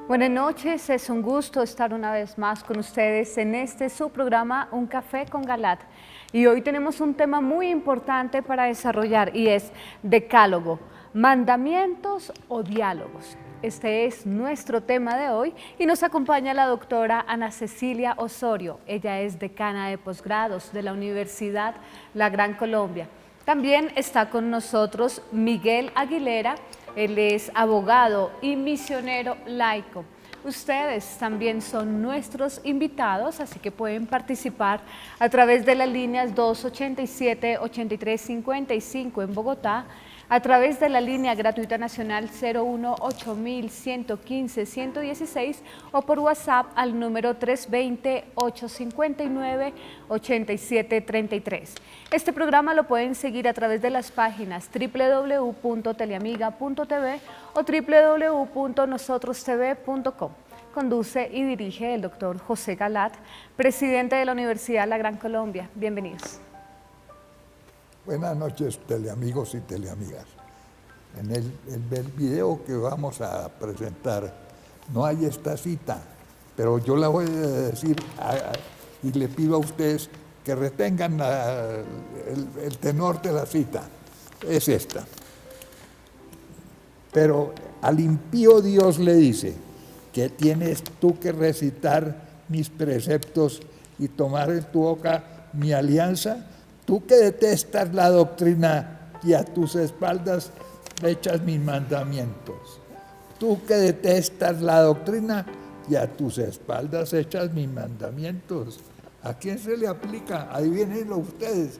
Buenas noches, es un gusto estar una vez más con ustedes en su programa Un Café con Galat. Y hoy tenemos un tema muy importante para desarrollar y es decálogo, mandamientos o diálogos. Este es nuestro tema de hoy y nos acompaña la doctora Ana Cecilia Osorio. Ella es decana de posgrados de la Universidad La Gran Colombia. También está con nosotros Miguel Aguilera. Él es abogado y misionero laico. Ustedes también son nuestros invitados, así que pueden participar a través de las líneas 287-8355 en Bogotá, a través de la línea gratuita nacional 018-115-116 o por WhatsApp al número 320-859-8733. Este programa lo pueden seguir a través de las páginas www.teleamiga.tv o www.nosotrostv.com. Conduce y dirige el doctor José Galat, presidente de la Universidad La Gran Colombia. Bienvenidos. Buenas noches, teleamigos y teleamigas. En el video que vamos a presentar no hay esta cita, pero yo la voy a decir y le pido a ustedes que retengan el tenor de la cita. Es esta. Pero al impío Dios le dice que tienes tú que recitar mis preceptos y tomar en tu boca mi alianza. Tú que detestas la doctrina y a tus espaldas echas mis mandamientos. Tú que detestas la doctrina y a tus espaldas echas mis mandamientos. ¿A quién se le aplica? Adivínenlo ustedes.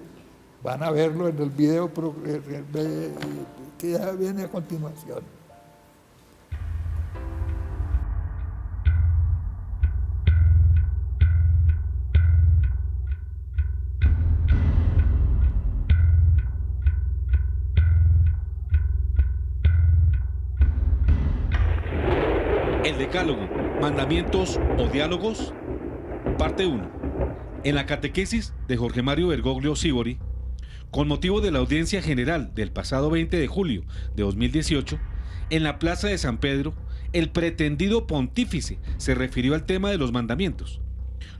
Van a verlo en el video que ya viene a continuación. El decálogo, mandamientos o diálogos, parte 1. En la catequesis de Jorge Mario Bergoglio Sívori, con motivo de la audiencia general del pasado 20 de julio de 2018, en la Plaza de San Pedro, el pretendido pontífice se refirió al tema de los mandamientos.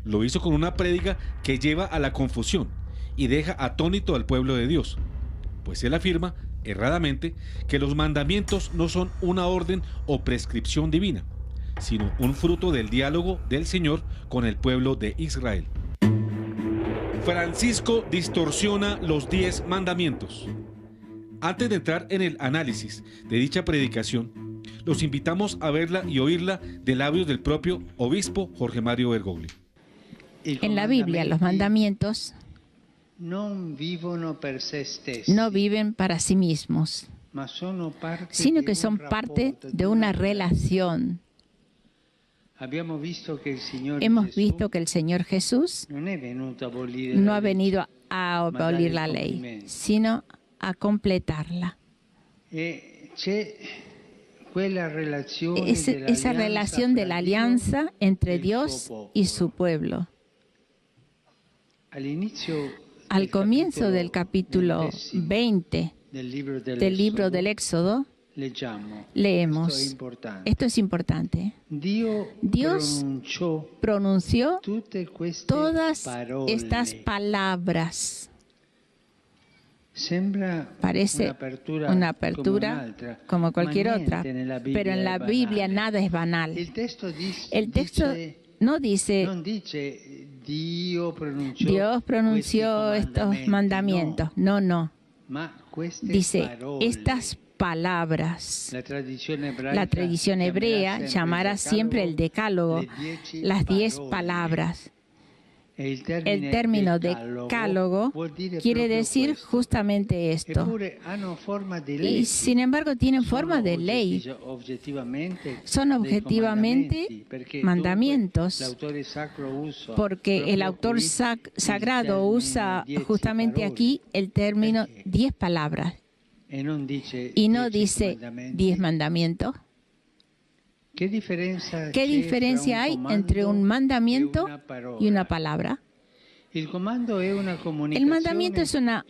Lo hizo con una prédica que lleva a la confusión y deja atónito al pueblo de Dios, pues él afirma, erradamente, que los mandamientos no son una orden o prescripción divina, sino un fruto del diálogo del Señor con el pueblo de Israel. Francisco distorsiona los 10 mandamientos. Antes de entrar en el análisis de dicha predicación, los invitamos a verla y oírla de labios del propio obispo Jorge Mario Bergoglio. En la Biblia, los mandamientos no viven para sí mismos, sino que son parte de una relación. Hemos visto que el Señor Jesús no ha venido a abolir la ley, sino a completarla. Esa relación de la alianza entre Dios y su pueblo. Al comienzo del capítulo 20 del libro del Éxodo, leemos, esto es importante, Dios pronunció todas estas palabras. Parece una apertura como cualquier otra, pero en la Biblia nada es banal. El texto no dice Dios pronunció estos mandamientos. No. Dice estas palabras. La tradición hebrea llamará siempre el decálogo las 10 palabras. El término decálogo quiere decir justamente esto. Y sin embargo tienen forma de ley. Son objetivamente mandamientos, porque el autor sagrado usa justamente aquí el término 10 palabras. Y no dice 10 mandamientos. ¿Qué diferencia hay entre un mandamiento y una palabra? El mandamiento es una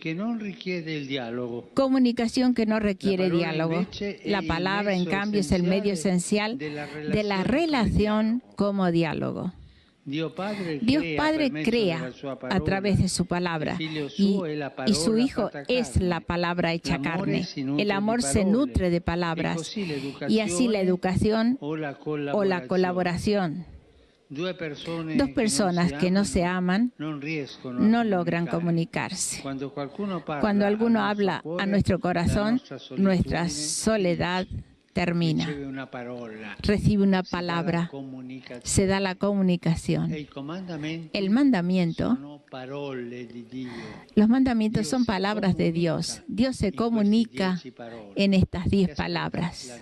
comunicación que no requiere diálogo. La palabra, en cambio, es el medio esencial de la relación como diálogo. Dios Padre crea a través de su palabra y su Hijo es la palabra hecha carne. El amor se nutre de palabras y así la educación o la colaboración. Dos personas que no se aman no logran comunicarse. Cuando alguno habla a nuestro corazón, nuestra soledad termina. Recibe una palabra, se da la comunicación. El mandamiento, los mandamientos son palabras de Dios. Dios se comunica en estas 10 palabras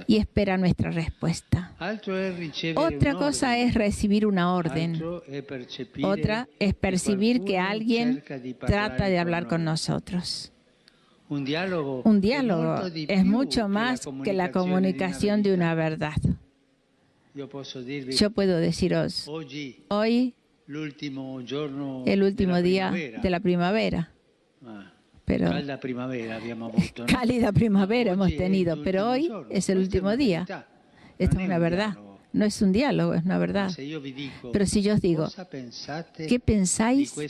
y espera nuestra respuesta. Otra cosa es recibir una orden. Otra es percibir que alguien trata de hablar con nosotros. Un diálogo es mucho más que la comunicación de una verdad. Yo puedo deciros, hoy, el último día de la primavera. Pero cálida primavera hemos tenido, pero hoy es el último día. Esta es una verdad. No es un diálogo, es una verdad. Pero si yo os digo, ¿qué pensáis de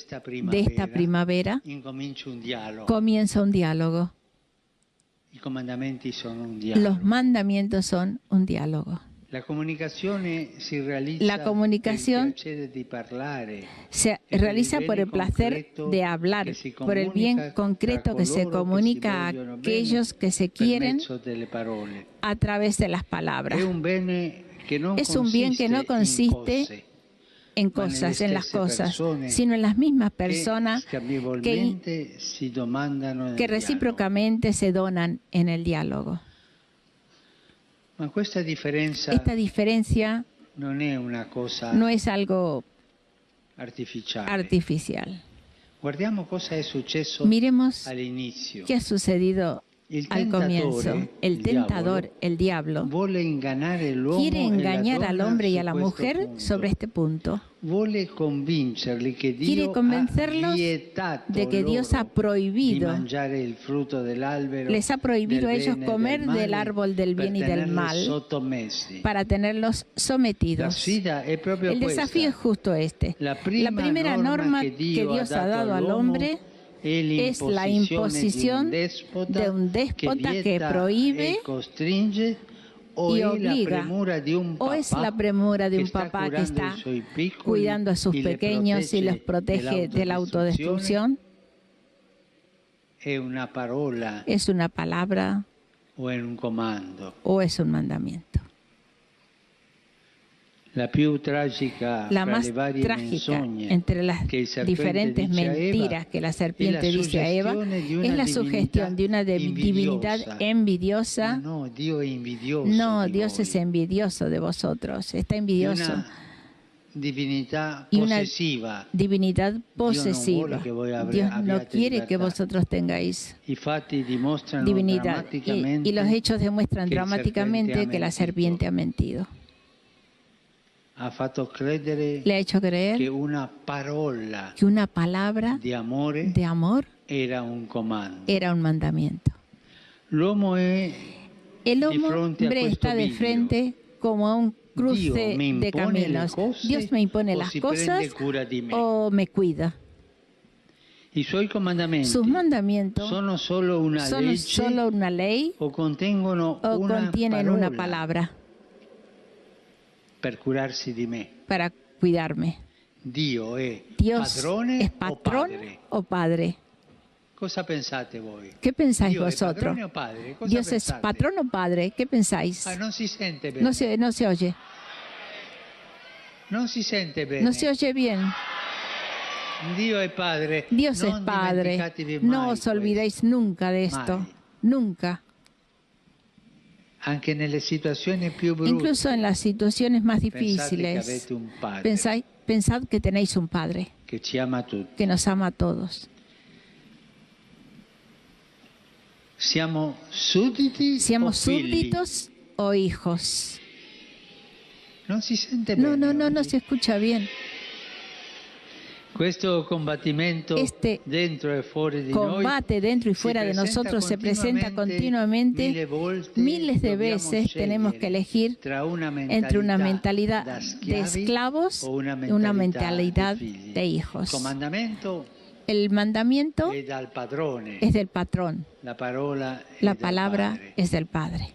esta primavera? Comienza un diálogo. Los mandamientos son un diálogo. La comunicación se realiza por el placer de hablar, por el bien concreto que se comunica a aquellos que se quieren a través de las palabras. Es un bien que no consiste en cosas, en las cosas, sino en las mismas personas que recíprocamente se donan en el diálogo. Esta diferencia no es algo artificial. Miremos qué ha sucedido al comienzo. El tentador, el diablo, quiere engañar al hombre y a la mujer sobre este punto. Quiere convencerlos de que Dios ha prohibido, les ha prohibido a ellos comer del árbol del bien y del mal para tenerlos sometidos. El desafío es justo este. La primera norma que Dios ha dado al hombre es la imposición de un déspota que prohíbe y obliga, o es la premura de un papá que está cuidando a sus pequeños y los protege de la autodestrucción. ¿Es una palabra o es un mandamiento? La más trágica entre las diferentes mentiras que la serpiente dice a Eva es la sugestión de una divinidad envidiosa. No, Dios es envidioso de vosotros, está envidioso. Y una divinidad posesiva. Dios no quiere que vosotros tengáis divinidad. Y los hechos demuestran dramáticamente que la serpiente ha mentido. Le ha hecho creer que una palabra de amor era un mandamiento. El hombre está de frente como a un cruce de caminos. Dios me impone las cosas o me cuida. Sus mandamientos son solo una ley o contienen una palabra para cuidarme. Dios es patrón o padre. ¿Qué pensáis vosotros? Dios es patrón o padre. ¿Qué pensáis? No se oye. No se oye bien. Dios es padre. No os olvidéis nunca de esto. Nunca. Incluso en las situaciones más difíciles, pensad que tenéis un Padre que nos ama a todos. ¿Seamos súbditos o hijos? No se escucha bien. Este combate dentro y fuera de nosotros se presenta continuamente. Miles de veces tenemos que elegir entre una mentalidad de esclavos y una mentalidad de hijos. El mandamiento es del patrón. La palabra es del Padre.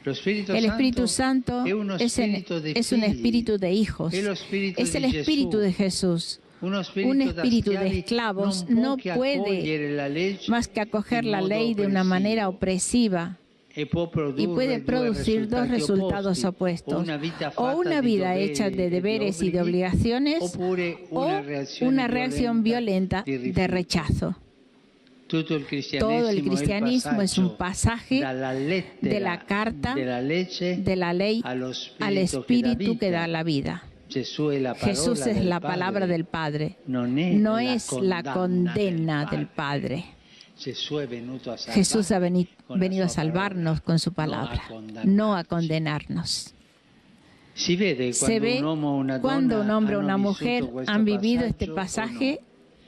El Espíritu Santo es un espíritu de hijos. Es el espíritu de Jesús. Un espíritu de esclavos no puede más que acoger la ley de una manera opresiva y puede producir dos resultados opuestos: o una vida hecha de deberes y de obligaciones, o una reacción violenta de rechazo. Todo el cristianismo es un pasaje de la carta de la ley al espíritu que da la vida. Jesús es la palabra del Padre, no es la condena del Padre. Jesús ha venido a salvarnos con su palabra, no a condenarnos. Se ve cuando un hombre o una mujer han vivido este pasaje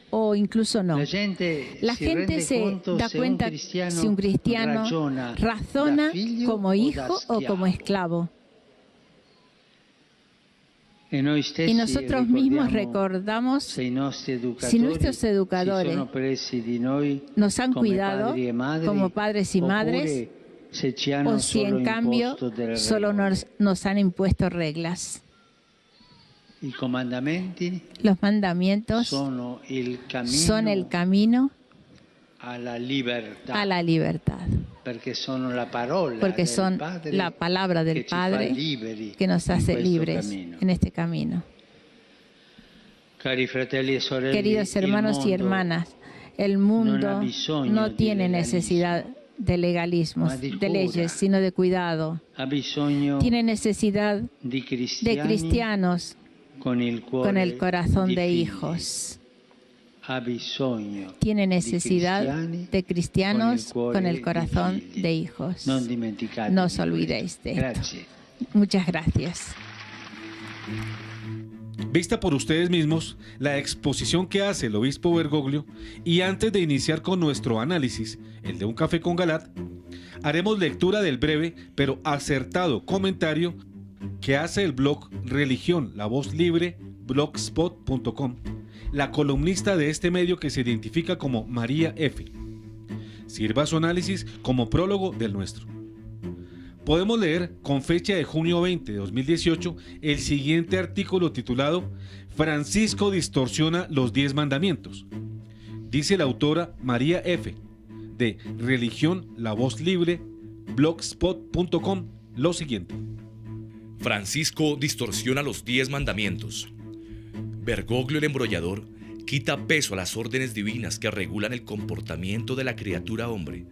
o incluso no. La gente se da cuenta si un cristiano razona como hijo o como esclavo. Y nosotros mismos recordamos si nuestros educadores nos han cuidado como padres y madres o si en cambio solo nos han impuesto reglas. Los mandamientos son el camino a la libertad. Porque son la palabra del Padre que nos hace libres en este camino. Queridos hermanos y hermanas, el mundo no tiene necesidad de legalismos, de leyes, sino de cuidado. Tiene necesidad de cristianos con el corazón de hijos. Tiene necesidad de cristianos con el corazón de hijos. No os olvidéis de esto. Muchas gracias. Vista por ustedes mismos la exposición que hace el obispo Bergoglio, y antes de iniciar con nuestro análisis, el de Un Café con Galat, haremos lectura del breve pero acertado comentario que hace el blog Religión, la Voz Libre, blogspot.com, la columnista de este medio que se identifica como María F. Sirva su análisis como prólogo del nuestro. Podemos leer con fecha de junio 20 de 2018 el siguiente artículo titulado Francisco distorsiona los 10 mandamientos. Dice la autora María F. de Religión, la Voz Libre, blogspot.com lo siguiente. Francisco distorsiona los 10 mandamientos. Bergoglio el embrollador quita peso a las órdenes divinas que regulan el comportamiento de la criatura hombre,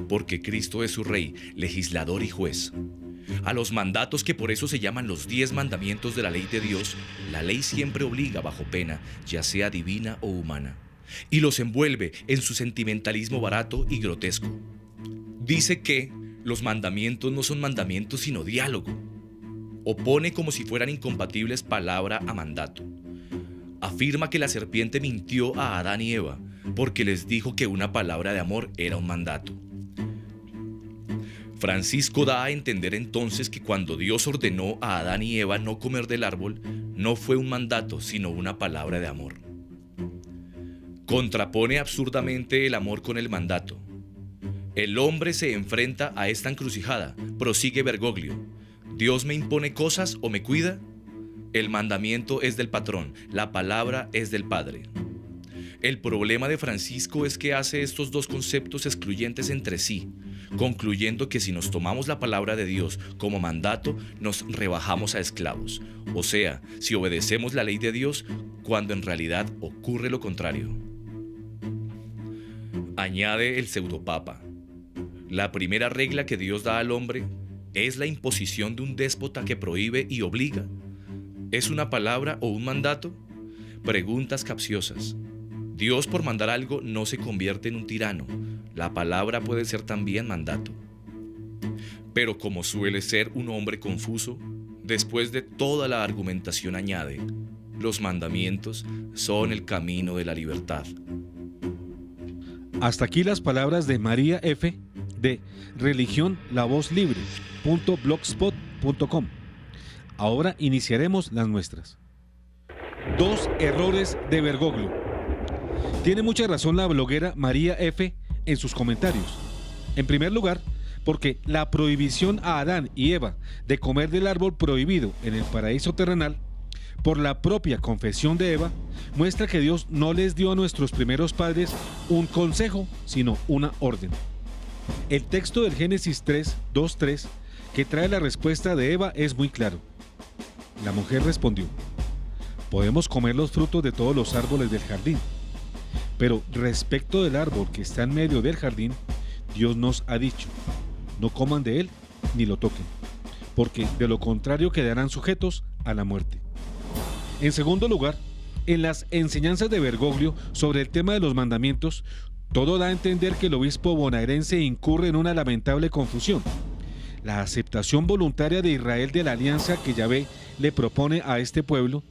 porque Cristo es su Rey, legislador y juez. A los mandatos que por eso se llaman los 10 mandamientos de la ley de Dios, la ley siempre obliga bajo pena, ya sea divina o humana, y los envuelve en su sentimentalismo barato y grotesco. Dice que los mandamientos no son mandamientos sino diálogo. Opone como si fueran incompatibles palabra a mandato. Afirma que la serpiente mintió a Adán y Eva porque les dijo que una palabra de amor era un mandato. Francisco da a entender entonces que cuando Dios ordenó a Adán y Eva no comer del árbol, no fue un mandato, sino una palabra de amor. Contrapone absurdamente el amor con el mandato. El hombre se enfrenta a esta encrucijada, prosigue Bergoglio. ¿Dios me impone cosas o me cuida? El mandamiento es del patrón, la palabra es del Padre. El problema de Francisco es que hace estos dos conceptos excluyentes entre sí, concluyendo que si nos tomamos la palabra de Dios como mandato, nos rebajamos a esclavos. O sea, si obedecemos la ley de Dios, cuando en realidad ocurre lo contrario. Añade el pseudopapa. La primera regla que Dios da al hombre es la imposición de un déspota que prohíbe y obliga. ¿Es una palabra o un mandato? Preguntas capciosas. Dios, por mandar algo, no se convierte en un tirano. La palabra puede ser también mandato. Pero como suele ser un hombre confuso, después de toda la argumentación añade: Los mandamientos son el camino de la libertad. Hasta aquí las palabras de María F. de religionlavozlibre.blogspot.com. Ahora iniciaremos las nuestras. 2 errores de Bergoglio. Tiene mucha razón la bloguera María F. en sus comentarios. En primer lugar, porque la prohibición a Adán y Eva de comer del árbol prohibido en el paraíso terrenal, por la propia confesión de Eva, muestra que Dios no les dio a nuestros primeros padres un consejo, sino una orden. El texto del Génesis 3, 2-3, que trae la respuesta de Eva, es muy claro. La mujer respondió: podemos comer los frutos de todos los árboles del jardín, pero respecto del árbol que está en medio del jardín, Dios nos ha dicho: no coman de él ni lo toquen, porque de lo contrario quedarán sujetos a la muerte. En segundo lugar, en las enseñanzas de Bergoglio sobre el tema de los mandamientos, todo da a entender que el obispo bonaerense incurre en una lamentable confusión. La aceptación voluntaria de Israel de la alianza que Yahvé le propone a este pueblo,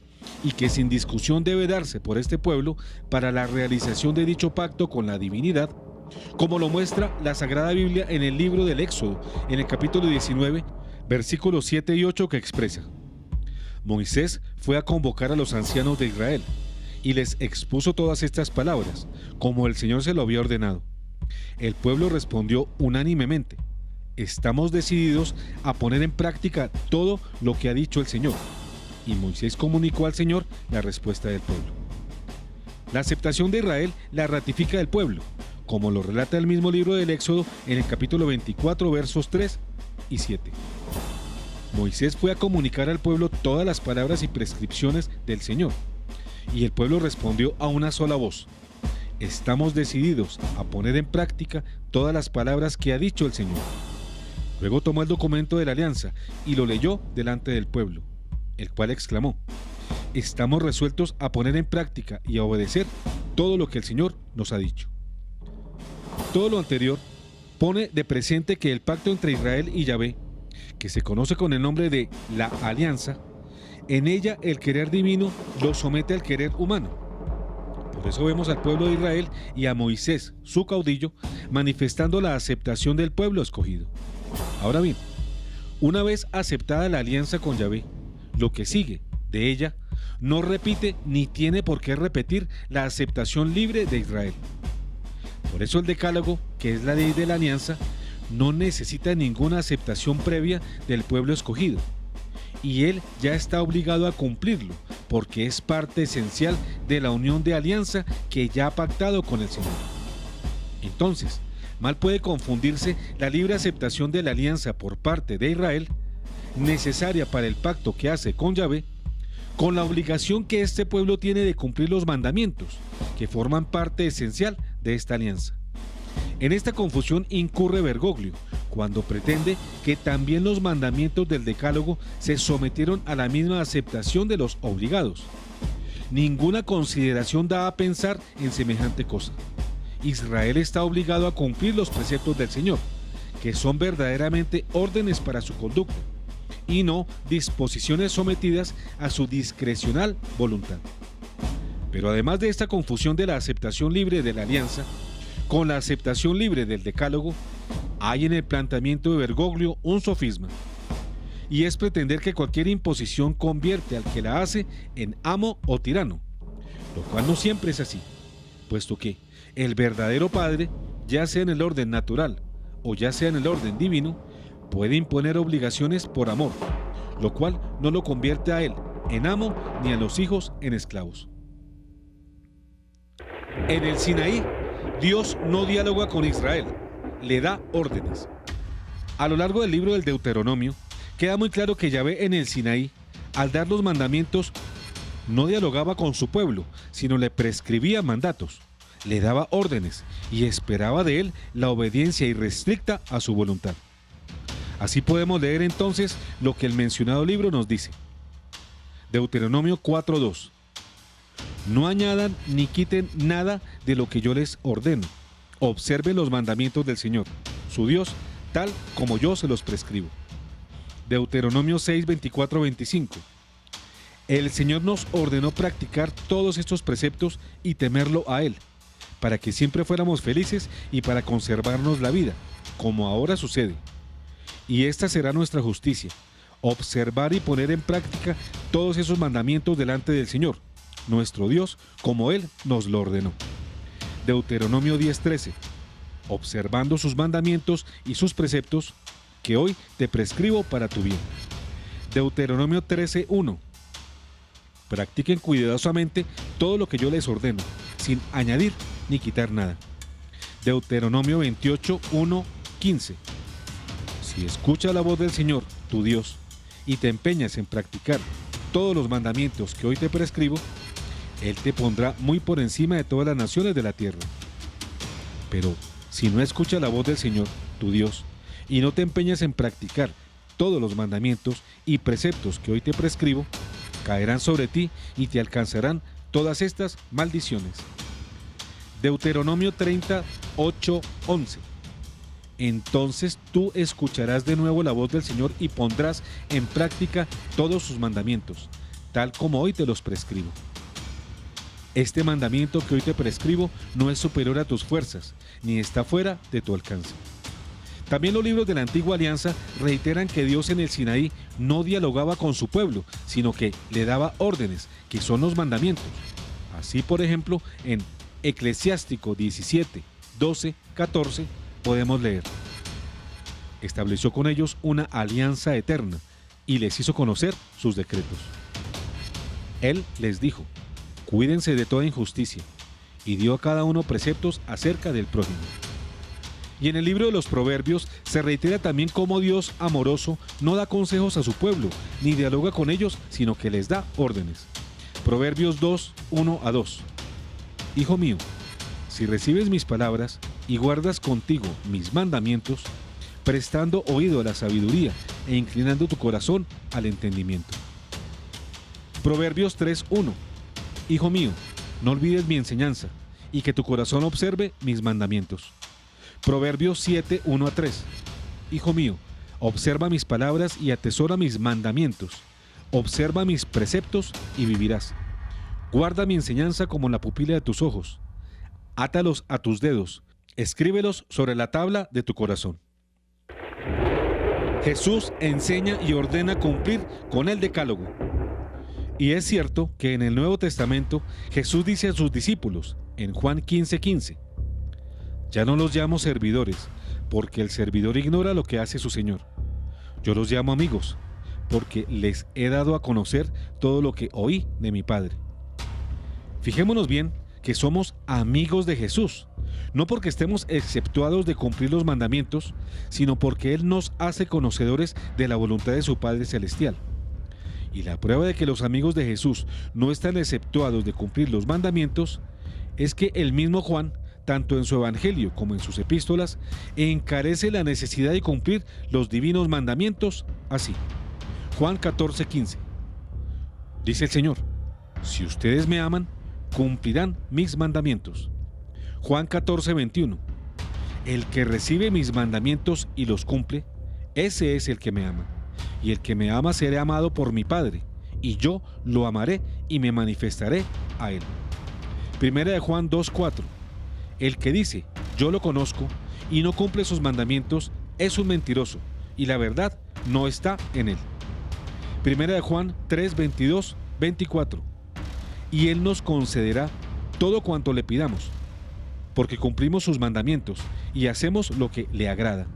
y que sin discusión debe darse por este pueblo para la realización de dicho pacto con la divinidad, como lo muestra la Sagrada Biblia en el libro del Éxodo, en el capítulo 19, versículos 7 y 8, que expresa: Moisés fue a convocar a los ancianos de Israel y les expuso todas estas palabras, como el Señor se lo había ordenado. El pueblo respondió unánimemente: estamos decididos a poner en práctica todo lo que ha dicho el Señor. Y Moisés comunicó al Señor la respuesta del pueblo. La aceptación de Israel la ratifica el pueblo, como lo relata el mismo libro del Éxodo en el capítulo 24, versos 3 y 7. Moisés fue a comunicar al pueblo todas las palabras y prescripciones del Señor, y el pueblo respondió a una sola voz: estamos decididos a poner en práctica todas las palabras que ha dicho el Señor. Luego tomó el documento de la alianza y lo leyó delante del pueblo, el cual exclamó: estamos resueltos a poner en práctica y a obedecer todo lo que el Señor nos ha dicho. Todo lo anterior pone de presente que el pacto entre Israel y Yahvé, que se conoce con el nombre de la alianza, en ella el querer divino lo somete al querer humano. Por eso vemos al pueblo de Israel y a Moisés, su caudillo, manifestando la aceptación del pueblo escogido. Ahora bien, una vez aceptada la alianza con Yahvé, lo que sigue de ella no repite ni tiene por qué repetir la aceptación libre de Israel. Por eso el Decálogo, que es la ley de la alianza, no necesita ninguna aceptación previa del pueblo escogido, y él ya está obligado a cumplirlo, porque es parte esencial de la unión de alianza que ya ha pactado con el Señor. Entonces, mal puede confundirse la libre aceptación de la alianza por parte de Israel, necesaria para el pacto que hace con Yahvé, con la obligación que este pueblo tiene de cumplir los mandamientos, que forman parte esencial de esta alianza. En esta confusión incurre Bergoglio, cuando pretende que también los mandamientos del Decálogo se sometieron a la misma aceptación de los obligados. Ninguna consideración da a pensar en semejante cosa. Israel está obligado a cumplir los preceptos del Señor, que son verdaderamente órdenes para su conducta, y no disposiciones sometidas a su discrecional voluntad. Pero además de esta confusión de la aceptación libre de la alianza con la aceptación libre del Decálogo, hay en el planteamiento de Bergoglio un sofisma, y es pretender que cualquier imposición convierte al que la hace en amo o tirano, lo cual no siempre es así, puesto que el verdadero padre, ya sea en el orden natural o ya sea en el orden divino, puede imponer obligaciones por amor, lo cual no lo convierte a él en amo ni a los hijos en esclavos. En el Sinaí, Dios no dialoga con Israel, le da órdenes. A lo largo del libro del Deuteronomio, queda muy claro que Yahvé en el Sinaí, al dar los mandamientos, no dialogaba con su pueblo, sino le prescribía mandatos, le daba órdenes y esperaba de él la obediencia irrestricta a su voluntad. Así podemos leer entonces lo que el mencionado libro nos dice. Deuteronomio 4:2. No añadan ni quiten nada de lo que yo les ordeno. Observen los mandamientos del Señor, su Dios, tal como yo se los prescribo. Deuteronomio 6:24-25. El Señor nos ordenó practicar todos estos preceptos y temerlo a Él, para que siempre fuéramos felices y para conservarnos la vida, como ahora sucede. Y esta será nuestra justicia, observar y poner en práctica todos esos mandamientos delante del Señor, nuestro Dios, como Él nos lo ordenó. Deuteronomio 10:13. Observando sus mandamientos y sus preceptos, que hoy te prescribo para tu bien. Deuteronomio 13:1. Practiquen cuidadosamente todo lo que yo les ordeno, sin añadir ni quitar nada. Deuteronomio 28:1-15. Si escuchas la voz del Señor, tu Dios, y te empeñas en practicar todos los mandamientos que hoy te prescribo, Él te pondrá muy por encima de todas las naciones de la tierra. Pero si no escuchas la voz del Señor, tu Dios, y no te empeñas en practicar todos los mandamientos y preceptos que hoy te prescribo, caerán sobre ti y te alcanzarán todas estas maldiciones. Deuteronomio 30:8-11. Entonces tú escucharás de nuevo la voz del Señor y pondrás en práctica todos sus mandamientos, tal como hoy te los prescribo. Este mandamiento que hoy te prescribo no es superior a tus fuerzas, ni está fuera de tu alcance. También los libros de la Antigua Alianza reiteran que Dios en el Sinaí no dialogaba con su pueblo, sino que le daba órdenes, que son los mandamientos. Así, por ejemplo, en Eclesiástico 17, 12, 14, podemos leer: estableció con ellos una alianza eterna y les hizo conocer sus decretos. Él les dijo: cuídense de toda injusticia, y dio a cada uno preceptos acerca del prójimo. Y en el libro de los Proverbios se reitera también cómo Dios amoroso no da consejos a su pueblo, ni dialoga con ellos, sino que les da órdenes. Proverbios 2, 1-2. Hijo mío, si recibes mis palabras y guardas contigo mis mandamientos, prestando oído a la sabiduría e inclinando tu corazón al entendimiento. Proverbios 3:1. Hijo mío, no olvides mi enseñanza, y que tu corazón observe mis mandamientos. Proverbios 7:1-3. Hijo mío, observa mis palabras y atesora mis mandamientos. Observa mis preceptos y vivirás. Guarda mi enseñanza como en la pupila de tus ojos. Átalos a tus dedos. Escríbelos sobre la tabla de tu corazón. Jesús enseña y ordena cumplir con el Decálogo. Y es cierto que en el Nuevo Testamento Jesús dice a sus discípulos, en Juan 15:15, ya no los llamo servidores, porque el servidor ignora lo que hace su Señor. Yo los llamo amigos, porque les he dado a conocer todo lo que oí de mi Padre. Fijémonos bien que somos amigos de Jesús, no porque estemos exceptuados de cumplir los mandamientos, sino porque Él nos hace conocedores de la voluntad de su Padre Celestial. Y la prueba de que los amigos de Jesús no están exceptuados de cumplir los mandamientos es que el mismo Juan, tanto en su evangelio como en sus epístolas, encarece la necesidad de cumplir los divinos mandamientos así. Juan 14:15. Dice el Señor: si ustedes me aman, cumplirán mis mandamientos. Juan 14:21. El que recibe mis mandamientos y los cumple, ese es el que me ama. Y el que me ama será amado por mi Padre, y yo lo amaré y me manifestaré a él. Primera de Juan 2:4. El que dice, yo lo conozco, y no cumple sus mandamientos, es un mentiroso, y la verdad no está en él. Primera de Juan 3:22-24. Y él nos concederá todo cuanto le pidamos, porque cumplimos sus mandamientos y hacemos lo que le agrada.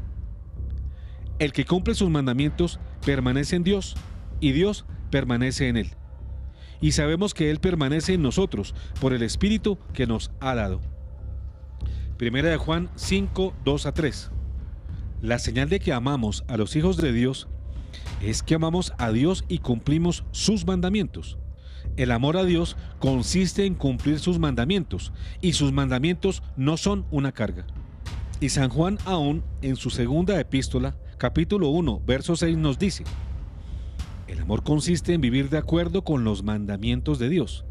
El que cumple sus mandamientos permanece en Dios, y Dios permanece en él. Y sabemos que Él permanece en nosotros por el Espíritu que nos ha dado. Primera de Juan 5:2-3. La señal de que amamos a los hijos de Dios es que amamos a Dios y cumplimos sus mandamientos. El amor a Dios consiste en cumplir sus mandamientos, y sus mandamientos no son una carga. Y San Juan aún en su segunda epístola, capítulo 1, verso 6 nos dice: el amor consiste en vivir de acuerdo con los mandamientos de Dios,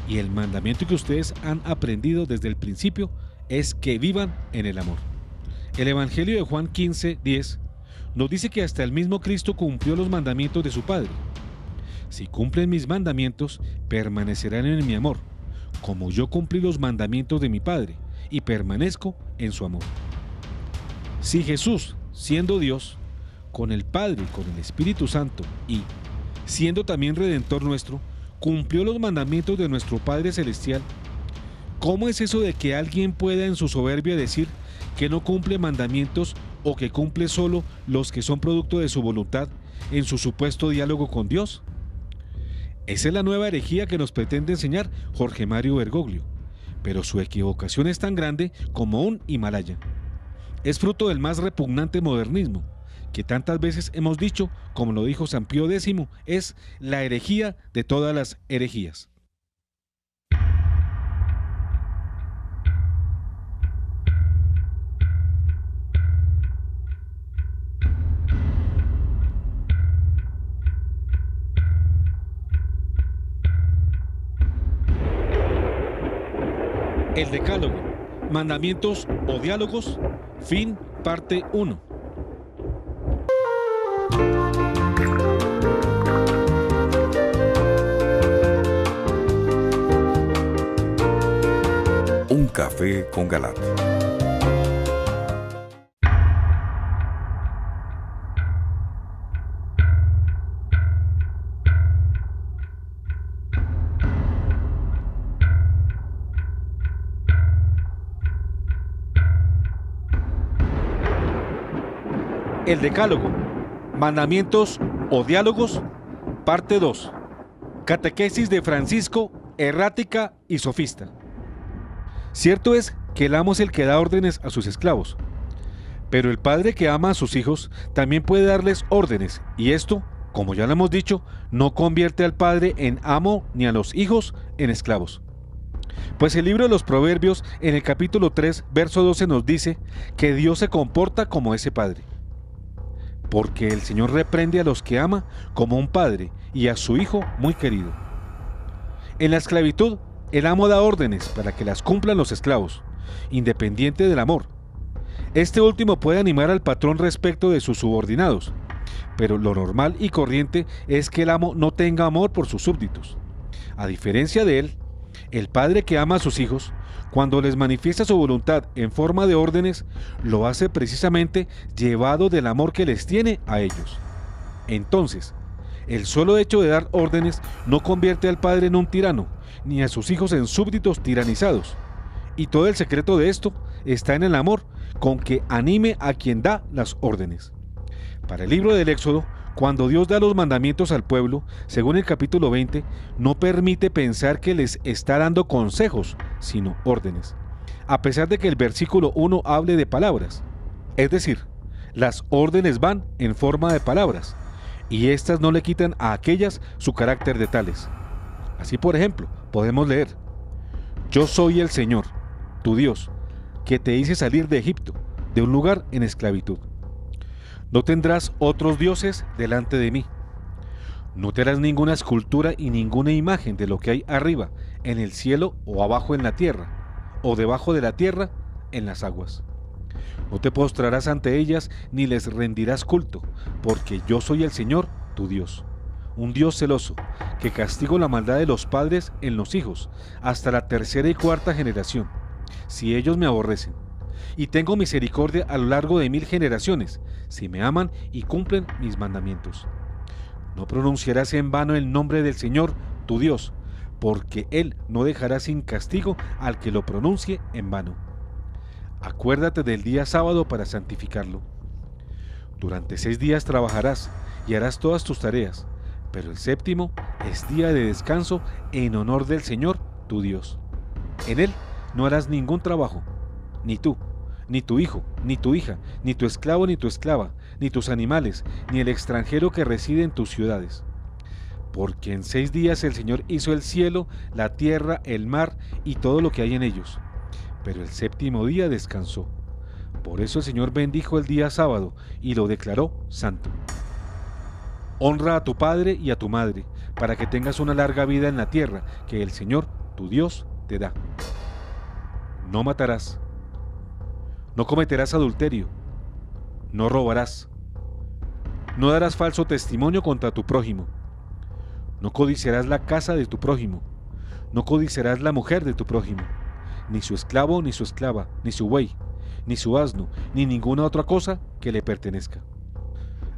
y el mandamiento que ustedes han aprendido desde el principio es que vivan en el amor. El Evangelio de Juan 15:10 nos dice que hasta el mismo Cristo cumplió los mandamientos de su Padre. Si cumplen mis mandamientos, permanecerán en mi amor, como yo cumplí los mandamientos de mi Padre y permanezco en su amor. Si Jesús, siendo Dios, con el Padre y con el Espíritu Santo y, siendo también Redentor nuestro, cumplió los mandamientos de nuestro Padre Celestial, ¿cómo es eso de que alguien pueda en su soberbia decir que no cumple mandamientos o que cumple solo los que son producto de su voluntad en su supuesto diálogo con Dios? Esa es la nueva herejía que nos pretende enseñar Jorge Mario Bergoglio, pero su equivocación es tan grande como un Himalaya. Es fruto del más repugnante modernismo, que tantas veces hemos dicho, como lo dijo San Pío X, es la herejía de todas las herejías. El Decálogo, mandamientos o diálogos, fin, parte 1. Un café con Galat. El Decálogo, mandamientos o diálogos, parte 2. Catequesis de Francisco, errática y sofista. Cierto es que el amo es el que da órdenes a sus esclavos, pero el padre que ama a sus hijos también puede darles órdenes, y esto, como ya lo hemos dicho, no convierte al padre en amo ni a los hijos en esclavos. Pues el libro de los Proverbios, en el capítulo 3, verso 12, nos dice que Dios se comporta como ese padre. Porque el Señor reprende a los que ama como un padre y a su hijo muy querido. En la esclavitud, el amo da órdenes para que las cumplan los esclavos, independiente del amor. Este último puede animar al patrón respecto de sus subordinados, pero lo normal y corriente es que el amo no tenga amor por sus súbditos. A diferencia de él, el padre que ama a sus hijos, cuando les manifiesta su voluntad en forma de órdenes, lo hace precisamente llevado del amor que les tiene a ellos. Entonces, el solo hecho de dar órdenes no convierte al padre en un tirano, ni a sus hijos en súbditos tiranizados. Y todo el secreto de esto está en el amor con que anime a quien da las órdenes. Para el libro del Éxodo, cuando Dios da los mandamientos al pueblo, según el capítulo 20, no permite pensar que les está dando consejos, sino órdenes. A pesar de que el versículo 1 hable de palabras. Es decir, las órdenes van en forma de palabras, y éstas no le quitan a aquellas su carácter de tales. Así, por ejemplo, podemos leer: Yo soy el Señor, tu Dios, que te hice salir de Egipto, de un lugar en esclavitud. No tendrás otros dioses delante de mí. No te harás ninguna escultura y ninguna imagen de lo que hay arriba, en el cielo o abajo en la tierra, o debajo de la tierra, en las aguas. No te postrarás ante ellas ni les rendirás culto, porque yo soy el Señor, tu Dios, un Dios celoso, que castigo la maldad de los padres en los hijos, hasta la tercera y cuarta generación, si ellos me aborrecen. Y tengo misericordia a lo largo de 1000 generaciones, si me aman y cumplen mis mandamientos. No pronunciarás en vano el nombre del Señor, tu Dios, porque Él no dejará sin castigo al que lo pronuncie en vano. Acuérdate del día sábado para santificarlo. Durante 6 días trabajarás y harás todas tus tareas, pero el séptimo es día de descanso en honor del Señor, tu Dios. En él no harás ningún trabajo, ni tú, ni tu hijo, ni tu hija, ni tu esclavo ni tu esclava, ni tus animales, ni el extranjero que reside en tus ciudades. Porque en 6 días el Señor hizo el cielo, la tierra, el mar y todo lo que hay en ellos. Pero el séptimo día descansó. Por eso el Señor bendijo el día sábado y lo declaró santo. Honra a tu padre y a tu madre, para que tengas una larga vida en la tierra que el Señor, tu Dios, te da. No matarás. No cometerás adulterio. No robarás. No darás falso testimonio contra tu prójimo. No codiciarás la casa de tu prójimo, no codiciarás la mujer de tu prójimo, ni su esclavo, ni su esclava, ni su buey, ni su asno, ni ninguna otra cosa que le pertenezca.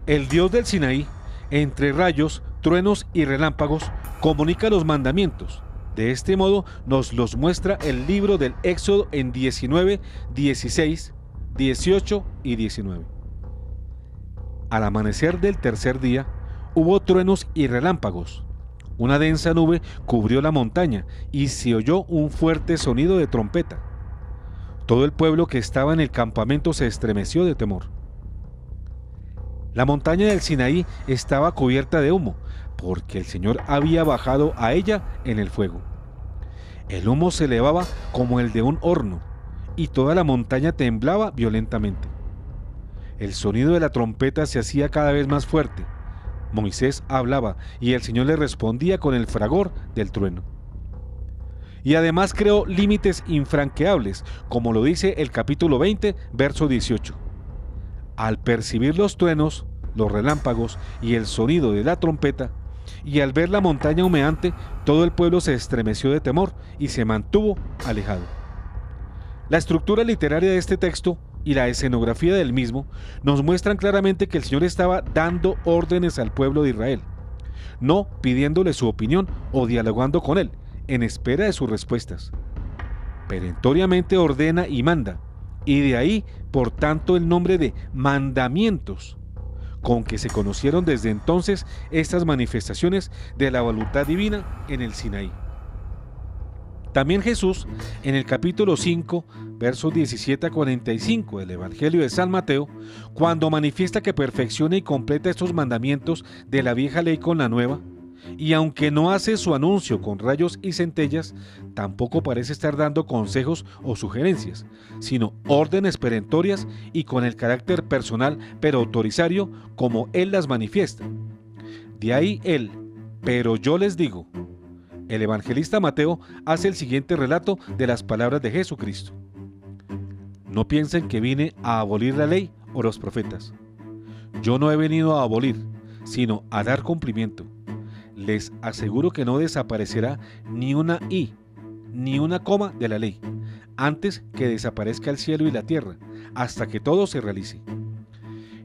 El Dios del Sinaí, entre rayos, truenos y relámpagos, comunica los mandamientos. De este modo nos los muestra el libro del Éxodo en 19, 16, 18 y 19. Al amanecer del tercer día, hubo truenos y relámpagos. Una densa nube cubrió la montaña y se oyó un fuerte sonido de trompeta. Todo el pueblo que estaba en el campamento se estremeció de temor. La montaña del Sinaí estaba cubierta de humo, porque el Señor había bajado a ella en el fuego. El humo se elevaba como el de un horno, y toda la montaña temblaba violentamente. El sonido de la trompeta se hacía cada vez más fuerte. Moisés hablaba y el Señor le respondía con el fragor del trueno. Y además creó límites infranqueables, como lo dice el capítulo 20, verso 18. Al percibir los truenos, los relámpagos y el sonido de la trompeta, y al ver la montaña humeante, todo el pueblo se estremeció de temor y se mantuvo alejado. La estructura literaria de este texto y la escenografía del mismo nos muestran claramente que el Señor estaba dando órdenes al pueblo de Israel, no pidiéndole su opinión o dialogando con él, en espera de sus respuestas. Perentoriamente ordena y manda, y de ahí, por tanto, el nombre de mandamientos, con que se conocieron desde entonces estas manifestaciones de la voluntad divina en el Sinaí. También Jesús, en el capítulo 5, versos 17 a 45 del Evangelio de San Mateo, cuando manifiesta que perfecciona y completa estos mandamientos de la vieja ley con la nueva, y aunque no hace su anuncio con rayos y centellas, tampoco parece estar dando consejos o sugerencias, sino órdenes perentorias y con el carácter personal pero autoritario como él las manifiesta. De ahí él, pero yo les digo. El evangelista Mateo hace el siguiente relato de las palabras de Jesucristo. No piensen que vine a abolir la ley o los profetas. Yo no he venido a abolir, sino a dar cumplimiento. Les aseguro que no desaparecerá ni una i, ni una coma de la ley, antes que desaparezca el cielo y la tierra, hasta que todo se realice.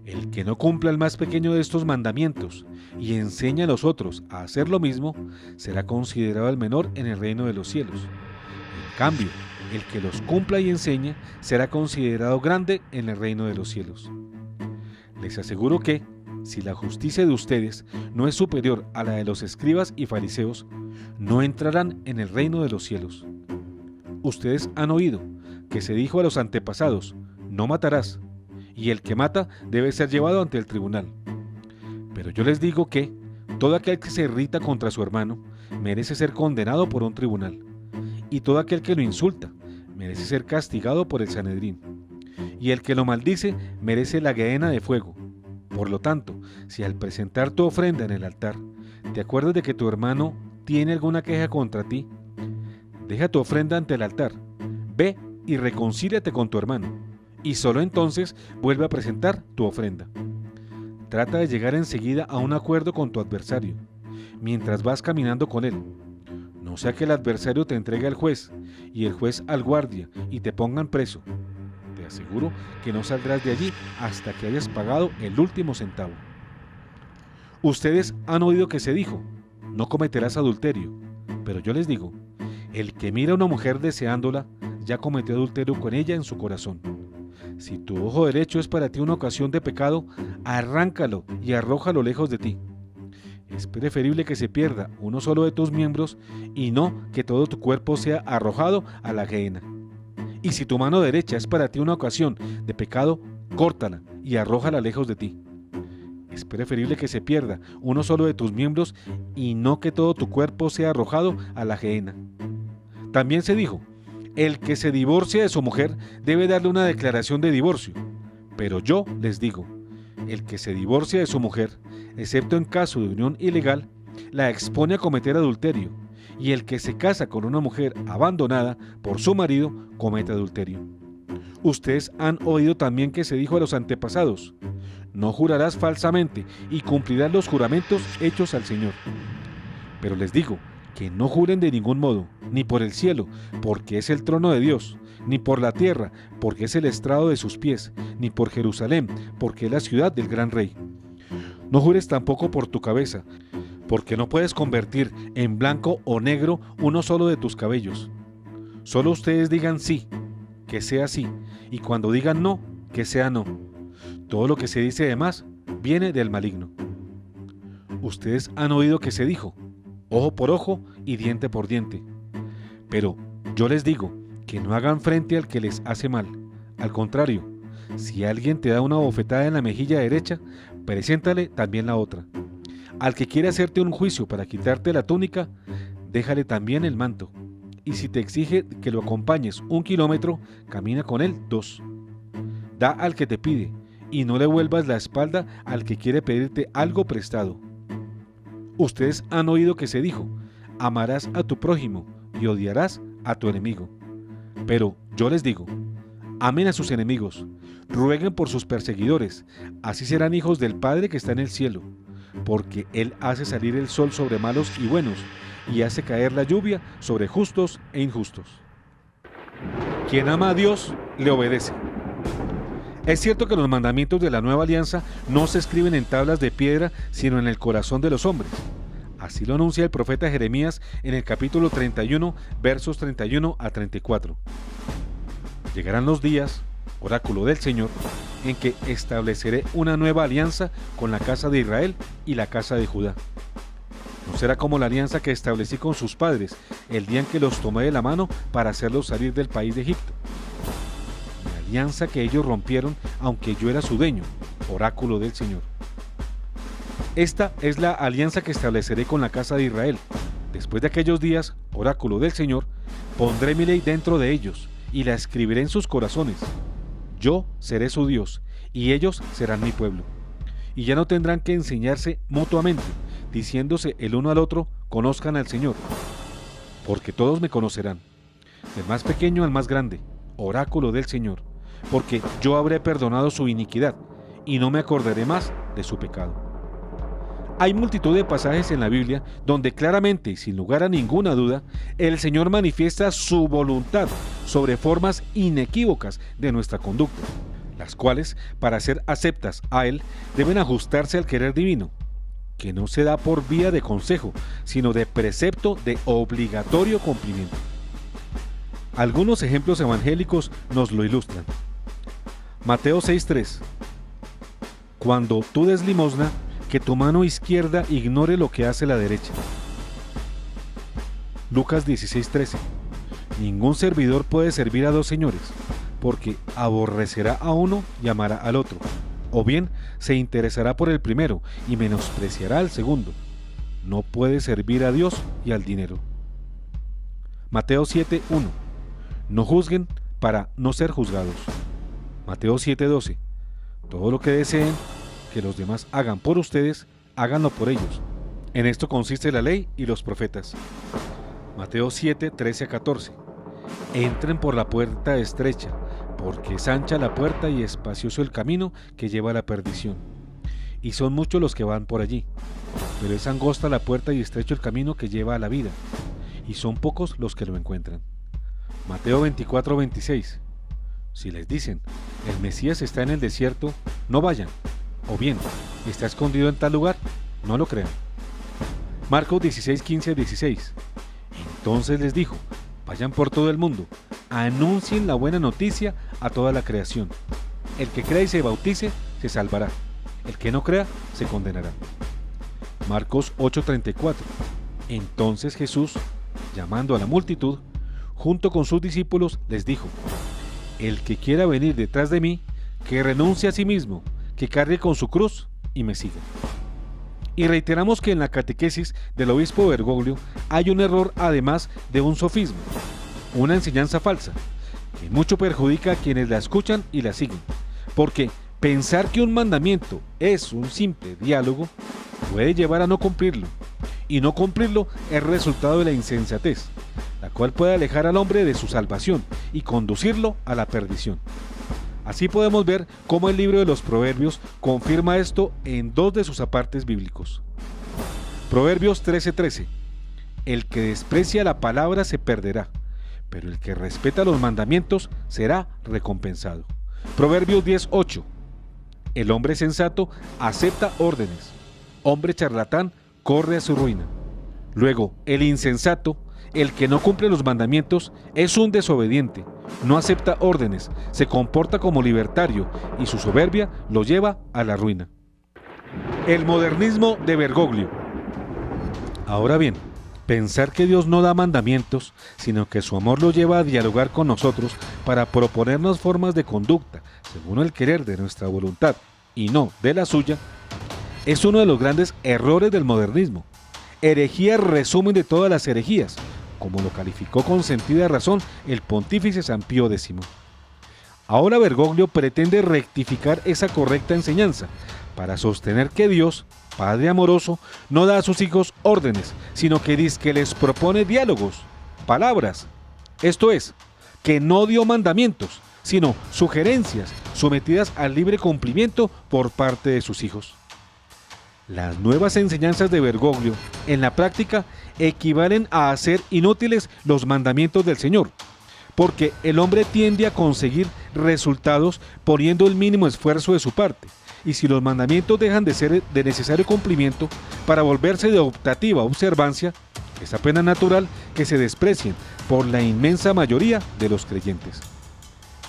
El que no cumpla el más pequeño de estos mandamientos y enseña a los otros a hacer lo mismo, será considerado el menor en el reino de los cielos. En cambio, el que los cumpla y enseña será considerado grande en el reino de los cielos. Les aseguro que, si la justicia de ustedes no es superior a la de los escribas y fariseos, no entrarán en el reino de los cielos. Ustedes han oído que se dijo a los antepasados, no matarás, y el que mata debe ser llevado ante el tribunal. Pero yo les digo que todo aquel que se irrita contra su hermano merece ser condenado por un tribunal, y todo aquel que lo insulta merece ser castigado por el Sanedrín, y el que lo maldice merece la gehenna de fuego. Por lo tanto, si al presentar tu ofrenda en el altar te acuerdas de que tu hermano tiene alguna queja contra ti, deja tu ofrenda ante el altar, ve y reconcíliate con tu hermano, y solo entonces vuelve a presentar tu ofrenda. Trata de llegar enseguida a un acuerdo con tu adversario, mientras vas caminando con él. No sea que el adversario te entregue al juez, y el juez al guardia, y te pongan preso. Te aseguro que no saldrás de allí hasta que hayas pagado el último centavo. Ustedes han oído que se dijo, no cometerás adulterio, pero yo les digo, el que mira a una mujer deseándola, ya cometió adulterio con ella en su corazón. Si tu ojo derecho es para ti una ocasión de pecado, arráncalo y arrójalo lejos de ti. Es preferible que se pierda uno solo de tus miembros y no que todo tu cuerpo sea arrojado a la gehenna. Y si tu mano derecha es para ti una ocasión de pecado, córtala y arrójala lejos de ti. Es preferible que se pierda uno solo de tus miembros y no que todo tu cuerpo sea arrojado a la gehenna. También se dijo, el que se divorcia de su mujer debe darle una declaración de divorcio. Pero yo les digo, el que se divorcia de su mujer, excepto en caso de unión ilegal, la expone a cometer adulterio, y el que se casa con una mujer abandonada por su marido comete adulterio. Ustedes han oído también que se dijo a los antepasados, no jurarás falsamente y cumplirás los juramentos hechos al Señor. Pero les digo que no juren de ningún modo, ni por el cielo, porque es el trono de Dios, ni por la tierra, porque es el estrado de sus pies, ni por Jerusalén, porque es la ciudad del gran rey. No jures tampoco por tu cabeza, porque no puedes convertir en blanco o negro uno solo de tus cabellos. Solo ustedes digan sí, que sea sí, y cuando digan no, que sea no. Todo lo que se dice de más viene del maligno. Ustedes han oído que se dijo, ojo por ojo y diente por diente. Pero yo les digo que no hagan frente al que les hace mal. Al contrario, si alguien te da una bofetada en la mejilla derecha, preséntale también la otra. Al que quiere hacerte un juicio para quitarte la túnica, déjale también el manto. Y si te exige que lo acompañes 1 kilómetro, camina con él 2. Da al que te pide, y no le vuelvas la espalda al que quiere pedirte algo prestado. Ustedes han oído que se dijo, amarás a tu prójimo y odiarás a tu enemigo. Pero yo les digo, amen a sus enemigos, rueguen por sus perseguidores, así serán hijos del Padre que está en el cielo, porque Él hace salir el sol sobre malos y buenos, y hace caer la lluvia sobre justos e injustos. Quien ama a Dios, le obedece. Es cierto que los mandamientos de la nueva alianza no se escriben en tablas de piedra, sino en el corazón de los hombres. Así lo anuncia el profeta Jeremías en el capítulo 31, versos 31 a 34. Llegarán los días, oráculo del Señor, en que estableceré una nueva alianza con la casa de Israel y la casa de Judá. No será como la alianza que establecí con sus padres el día en que los tomé de la mano para hacerlos salir del país de Egipto. La alianza que ellos rompieron, aunque yo era su dueño, oráculo del Señor. Esta es la alianza que estableceré con la casa de Israel. Después de aquellos días, oráculo del Señor, pondré mi ley dentro de ellos y la escribiré en sus corazones. Yo seré su Dios y ellos serán mi pueblo. Y ya no tendrán que enseñarse mutuamente, diciéndose el uno al otro, conozcan al Señor. Porque todos me conocerán, del más pequeño al más grande, oráculo del Señor, porque yo habré perdonado su iniquidad y no me acordaré más de su pecado. Hay multitud de pasajes en la Biblia donde claramente y sin lugar a ninguna duda, el Señor manifiesta su voluntad sobre formas inequívocas de nuestra conducta, las cuales, para ser aceptas a Él, deben ajustarse al querer divino, que no se da por vía de consejo, sino de precepto de obligatorio cumplimiento. Algunos ejemplos evangélicos nos lo ilustran. Mateo 6:3. Cuando tú des limosna, que tu mano izquierda ignore lo que hace la derecha. Lucas 16:13. Ningún servidor puede servir a dos señores, porque aborrecerá a uno y amará al otro, o bien se interesará por el primero y menospreciará al segundo. No puede servir a Dios y al dinero. Mateo 7:1. No juzguen para no ser juzgados. Mateo 7:12. Todo lo que deseen que los demás hagan por ustedes, háganlo por ellos. En esto consiste la ley y los profetas. Mateo 7:13-14. Entren por la puerta estrecha, porque es ancha la puerta y espacioso el camino que lleva a la perdición. Y son muchos los que van por allí. Pero es angosta la puerta y estrecho el camino que lleva a la vida, y son pocos los que lo encuentran. Mateo 24:26. Si les dicen, el Mesías está en el desierto, no vayan. O bien, está escondido en tal lugar, no lo crean. Marcos 16:15-16. Entonces les dijo, vayan por todo el mundo, anuncien la buena noticia a toda la creación. El que crea y se bautice, se salvará. El que no crea, se condenará. Marcos 8:34. Entonces Jesús, llamando a la multitud, junto con sus discípulos, les dijo, el que quiera venir detrás de mí, que renuncie a sí mismo, que cargue con su cruz y me siga. Y reiteramos que en la catequesis del obispo Bergoglio hay un error además de un sofisma, una enseñanza falsa, que mucho perjudica a quienes la escuchan y la siguen, porque pensar que un mandamiento es un simple diálogo puede llevar a no cumplirlo, y no cumplirlo es resultado de la insensatez, la cual puede alejar al hombre de su salvación y conducirlo a la perdición. Así podemos ver cómo el libro de los Proverbios confirma esto en dos de sus apartes bíblicos. Proverbios 13:13. el que desprecia la palabra se perderá, pero el que respeta los mandamientos será recompensado. Proverbios 10:8. El hombre sensato acepta órdenes, hombre charlatán corre a su ruina. Luego, el insensato, el que no cumple los mandamientos, es un desobediente, no acepta órdenes, se comporta como libertario y su soberbia lo lleva a la ruina. El modernismo de Bergoglio. Ahora bien, pensar que Dios no da mandamientos, sino que su amor lo lleva a dialogar con nosotros para proponernos formas de conducta, según el querer de nuestra voluntad y no de la suya, es uno de los grandes errores del modernismo. Herejía resumen de todas las herejías, como lo calificó con sentida razón el pontífice San Pío X. Ahora Bergoglio pretende rectificar esa correcta enseñanza para sostener que Dios, Padre amoroso, no da a sus hijos órdenes, sino que dice que les propone diálogos, palabras. Esto es, que no dio mandamientos, sino sugerencias sometidas al libre cumplimiento por parte de sus hijos. Las nuevas enseñanzas de Bergoglio, en la práctica, equivalen a hacer inútiles los mandamientos del Señor, porque el hombre tiende a conseguir resultados poniendo el mínimo esfuerzo de su parte, y si los mandamientos dejan de ser de necesario cumplimiento para volverse de optativa observancia, es apenas natural que se desprecien por la inmensa mayoría de los creyentes.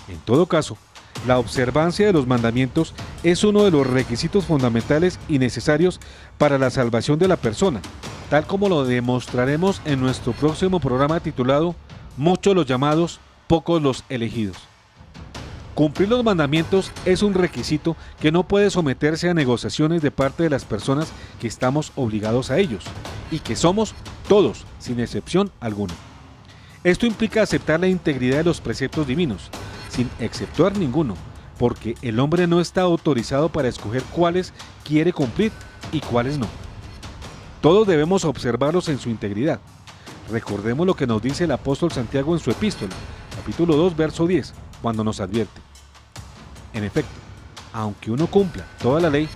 En todo caso, la observancia de los mandamientos es uno de los requisitos fundamentales y necesarios para la salvación de la persona, tal como lo demostraremos en nuestro próximo programa titulado Muchos los llamados, pocos los elegidos. Cumplir los mandamientos es un requisito que no puede someterse a negociaciones de parte de las personas que estamos obligados a ellos, y que somos todos, sin excepción alguna. Esto implica aceptar la integridad de los preceptos divinos, sin exceptuar ninguno, porque el hombre no está autorizado para escoger cuáles quiere cumplir y cuáles no. Todos debemos observarlos en su integridad. Recordemos lo que nos dice el apóstol Santiago en su epístola, capítulo 2, verso 10, cuando nos advierte: en efecto, aunque uno cumpla toda la ley,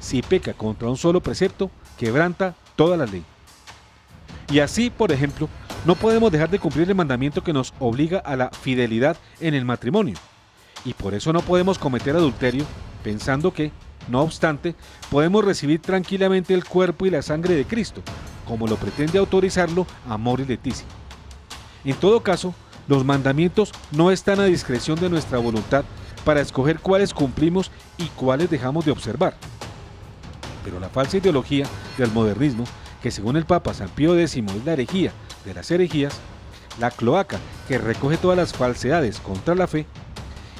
si peca contra un solo precepto, quebranta toda la ley. Y así, por ejemplo, no podemos dejar de cumplir el mandamiento que nos obliga a la fidelidad en el matrimonio, y por eso no podemos cometer adulterio, pensando que, no obstante, podemos recibir tranquilamente el cuerpo y la sangre de Cristo, como lo pretende autorizarlo Amor y Leticia. En todo caso, los mandamientos no están a discreción de nuestra voluntad para escoger cuáles cumplimos y cuáles dejamos de observar. Pero la falsa ideología del modernismo, que según el Papa San Pío X es la herejía de las herejías, la cloaca que recoge todas las falsedades contra la fe,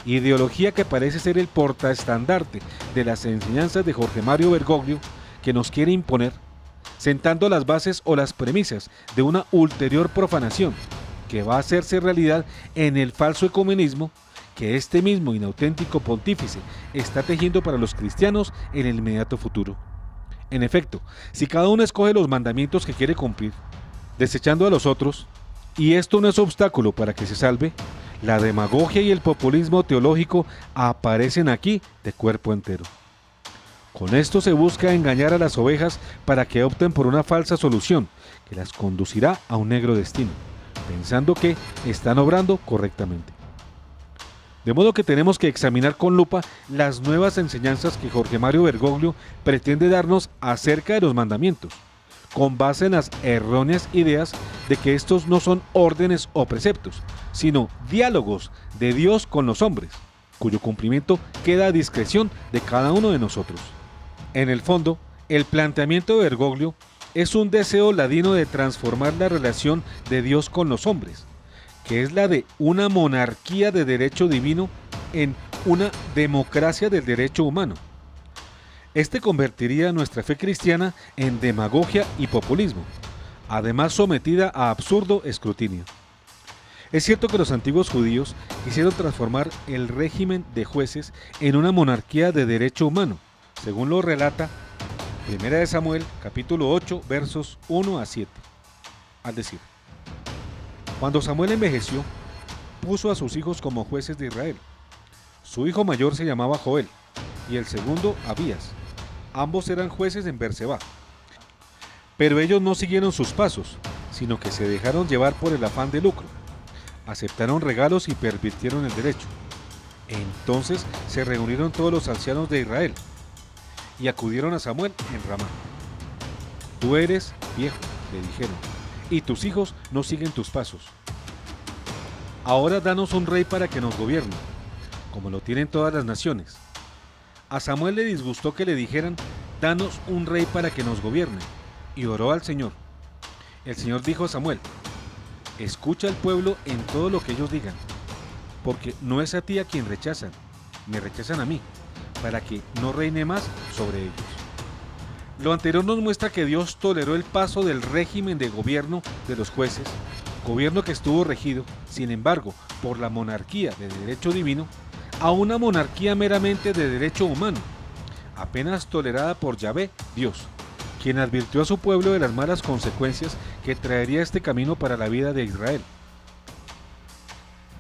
ideología que parece ser el portaestandarte de las enseñanzas de Jorge Mario Bergoglio, que nos quiere imponer, sentando las bases o las premisas de una ulterior profanación que va a hacerse realidad en el falso ecumenismo que este mismo inauténtico pontífice está tejiendo para los cristianos en el inmediato futuro. En efecto, si cada uno escoge los mandamientos que quiere cumplir, desechando a los otros, y esto no es obstáculo para que se salve, la demagogia y el populismo teológico aparecen aquí de cuerpo entero. Con esto se busca engañar a las ovejas para que opten por una falsa solución que las conducirá a un negro destino, pensando que están obrando correctamente. De modo que tenemos que examinar con lupa las nuevas enseñanzas que Jorge Mario Bergoglio pretende darnos acerca de los mandamientos, con base en las erróneas ideas de que estos no son órdenes o preceptos, sino diálogos de Dios con los hombres, cuyo cumplimiento queda a discreción de cada uno de nosotros. En el fondo, el planteamiento de Bergoglio es un deseo ladino de transformar la relación de Dios con los hombres, que es la de una monarquía de derecho divino en una democracia del derecho humano. Este convertiría nuestra fe cristiana en demagogia y populismo, además sometida a absurdo escrutinio. Es cierto que los antiguos judíos quisieron transformar el régimen de jueces en una monarquía de derecho humano, según lo relata 1 Samuel, capítulo 8, versos 1 a 7. Al decir: cuando Samuel envejeció, puso a sus hijos como jueces de Israel. Su hijo mayor se llamaba Joel, y el segundo Abías. Ambos eran jueces en Berseba. Pero ellos no siguieron sus pasos, sino que se dejaron llevar por el afán de lucro. Aceptaron regalos y pervirtieron el derecho. Entonces se reunieron todos los ancianos de Israel y acudieron a Samuel en Ramá. Tú eres viejo, le dijeron, y tus hijos no siguen tus pasos. Ahora danos un rey para que nos gobierne, como lo tienen todas las naciones. A Samuel le disgustó que le dijeran, danos un rey para que nos gobierne, y oró al Señor. El Señor dijo a Samuel, escucha al pueblo en todo lo que ellos digan, porque no es a ti a quien rechazan, me rechazan a mí, para que no reine más sobre ellos. Lo anterior nos muestra que Dios toleró el paso del régimen de gobierno de los jueces, gobierno que estuvo regido, sin embargo, por la monarquía de derecho divino, a una monarquía meramente de derecho humano, apenas tolerada por Yahvé, Dios, quien advirtió a su pueblo de las malas consecuencias que traería este camino para la vida de Israel.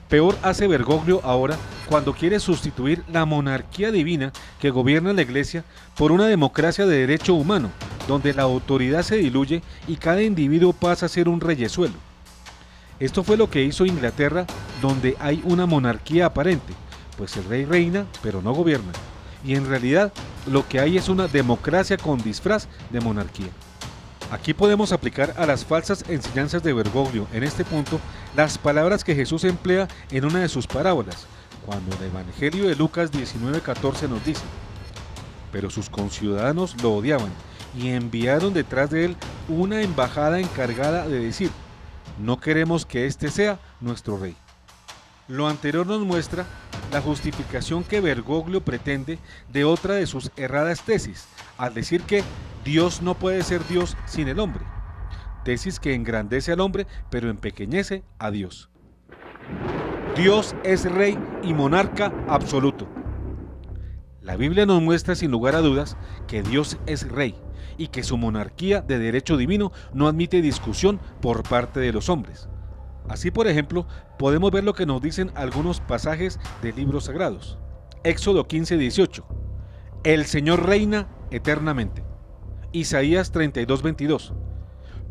Peor hace Bergoglio ahora cuando quiere sustituir la monarquía divina que gobierna la Iglesia por una democracia de derecho humano, donde la autoridad se diluye y cada individuo pasa a ser un reyesuelo. Esto fue lo que hizo Inglaterra, donde hay una monarquía aparente, pues el rey reina, pero no gobierna, y en realidad lo que hay es una democracia con disfraz de monarquía. Aquí podemos aplicar a las falsas enseñanzas de Bergoglio en este punto las palabras que Jesús emplea en una de sus parábolas, cuando el Evangelio de Lucas 19:14 nos dice, pero sus conciudadanos lo odiaban y enviaron detrás de él una embajada encargada de decir, no queremos que este sea nuestro rey. Lo anterior nos muestra la justificación que Bergoglio pretende de otra de sus erradas tesis, al decir que Dios no puede ser Dios sin el hombre, tesis que engrandece al hombre pero empequeñece a Dios. Dios es rey y monarca absoluto. La Biblia nos muestra sin lugar a dudas que Dios es rey y que su monarquía de derecho divino no admite discusión por parte de los hombres. Así, por ejemplo, podemos ver lo que nos dicen algunos pasajes de libros sagrados. Éxodo 15:18. El Señor reina eternamente. Isaías 32:22.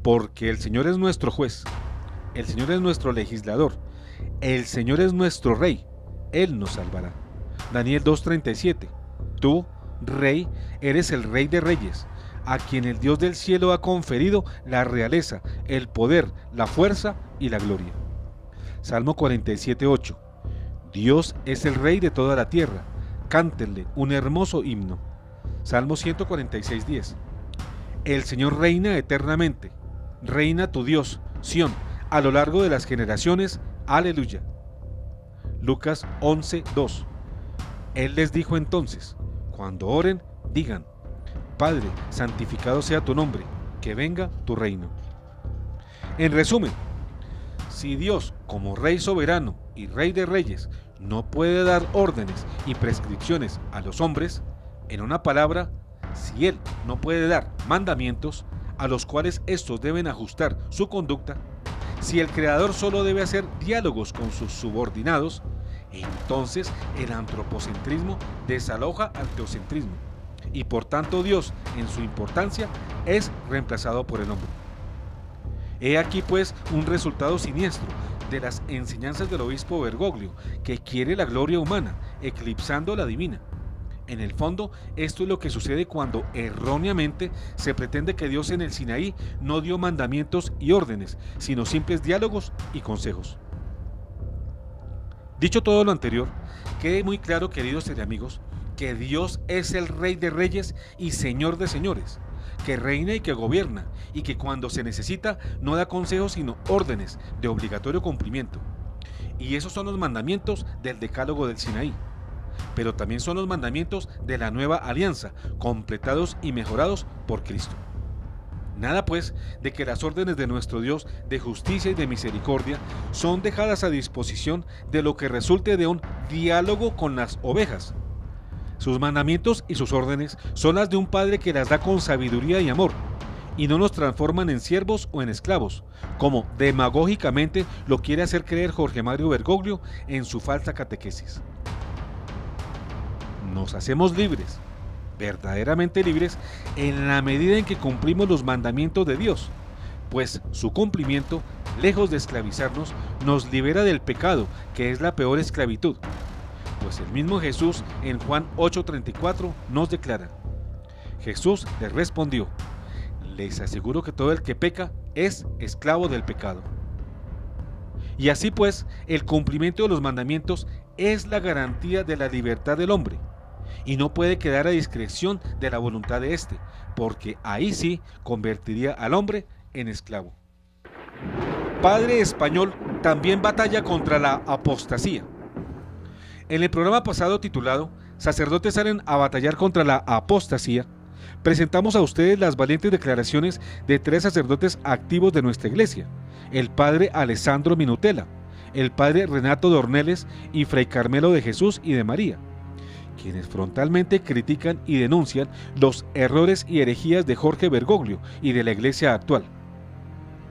Porque el Señor es nuestro juez, el Señor es nuestro legislador, el Señor es nuestro rey, Él nos salvará. Daniel 2:37. Tú, rey, eres el rey de reyes, a quien el Dios del cielo ha conferido la realeza, el poder, la fuerza y la gloria. Salmo 47:8. Dios es el rey de toda la tierra, cántenle un hermoso himno. Salmo 146:10. El Señor reina eternamente, reina tu Dios, Sión, a lo largo de las generaciones, aleluya. Lucas 11:2. Él les dijo entonces, cuando oren, digan, Padre, santificado sea tu nombre, que venga tu reino. En resumen, si Dios, como Rey soberano y Rey de reyes, no puede dar órdenes y prescripciones a los hombres, en una palabra, si Él no puede dar mandamientos a los cuales estos deben ajustar su conducta, si el Creador solo debe hacer diálogos con sus subordinados, entonces el antropocentrismo desaloja al teocentrismo. Y por tanto Dios, en su importancia, es reemplazado por el hombre. He aquí pues un resultado siniestro de las enseñanzas del obispo Bergoglio, que quiere la gloria humana, eclipsando la divina. En el fondo, esto es lo que sucede cuando erróneamente se pretende que Dios en el Sinaí no dio mandamientos y órdenes, sino simples diálogos y consejos. Dicho todo lo anterior, quede muy claro, queridos teleamigos, que Dios es el Rey de reyes y Señor de señores, que reina y que gobierna, y que cuando se necesita no da consejos sino órdenes de obligatorio cumplimiento. Y esos son los mandamientos del Decálogo del Sinaí, pero también son los mandamientos de la nueva alianza, completados y mejorados por Cristo. Nada pues de que las órdenes de nuestro Dios de justicia y de misericordia son dejadas a disposición de lo que resulte de un diálogo con las ovejas. Sus mandamientos y sus órdenes son las de un padre que las da con sabiduría y amor, y no nos transforman en siervos o en esclavos, como demagógicamente lo quiere hacer creer Jorge Mario Bergoglio en su falsa catequesis. Nos hacemos libres, verdaderamente libres, en la medida en que cumplimos los mandamientos de Dios, pues su cumplimiento, lejos de esclavizarnos, nos libera del pecado, que es la peor esclavitud. Pues el mismo Jesús en Juan 8:34 nos declara: Jesús les respondió: les aseguro que todo el que peca es esclavo del pecado. Y así pues, el cumplimiento de los mandamientos es la garantía de la libertad del hombre, y no puede quedar a discreción de la voluntad de éste, porque ahí sí convertiría al hombre en esclavo. Padre español también batalla contra la apostasía. En el programa pasado titulado Sacerdotes salen a batallar contra la apostasía, presentamos a ustedes las valientes declaraciones de 3 sacerdotes activos de nuestra iglesia: el padre Alessandro Minutela, el padre Renato Dorneles y Fray Carmelo de Jesús y de María, quienes frontalmente critican y denuncian los errores y herejías de Jorge Bergoglio y de la iglesia actual.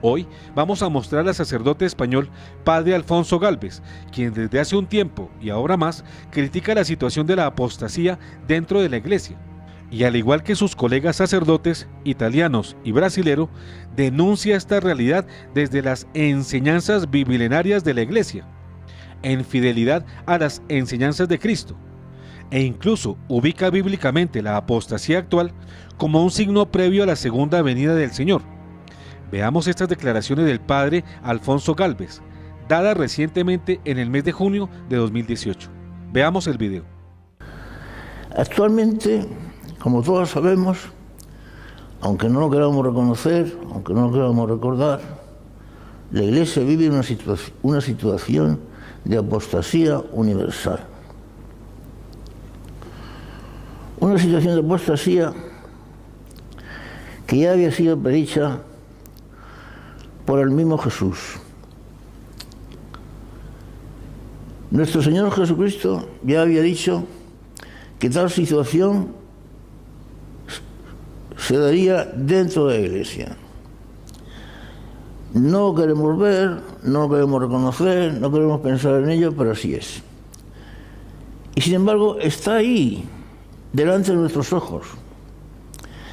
Hoy vamos a mostrar al sacerdote español padre Alfonso Gálvez, quien desde hace un tiempo y ahora más critica la situación de la apostasía dentro de la iglesia, y al igual que sus colegas sacerdotes italianos y brasileros, denuncia esta realidad desde las enseñanzas bimilenarias de la iglesia, en fidelidad a las enseñanzas de Cristo, e incluso ubica bíblicamente la apostasía actual como un signo previo a la segunda venida del Señor. Veamos estas declaraciones del padre Alfonso Gálvez, dadas recientemente en el mes de junio de 2018. Veamos el video. Actualmente, como todos sabemos, aunque no lo queramos reconocer, aunque no lo queramos recordar, la Iglesia vive una situación de apostasía universal. Una situación de apostasía que ya había sido predicha por el mismo Jesús. Nuestro Señor Jesucristo ya había dicho que tal situación se daría dentro de la Iglesia. No lo queremos ver, no lo queremos reconocer, no queremos pensar en ello, pero así es. Y sin embargo, está ahí, delante de nuestros ojos.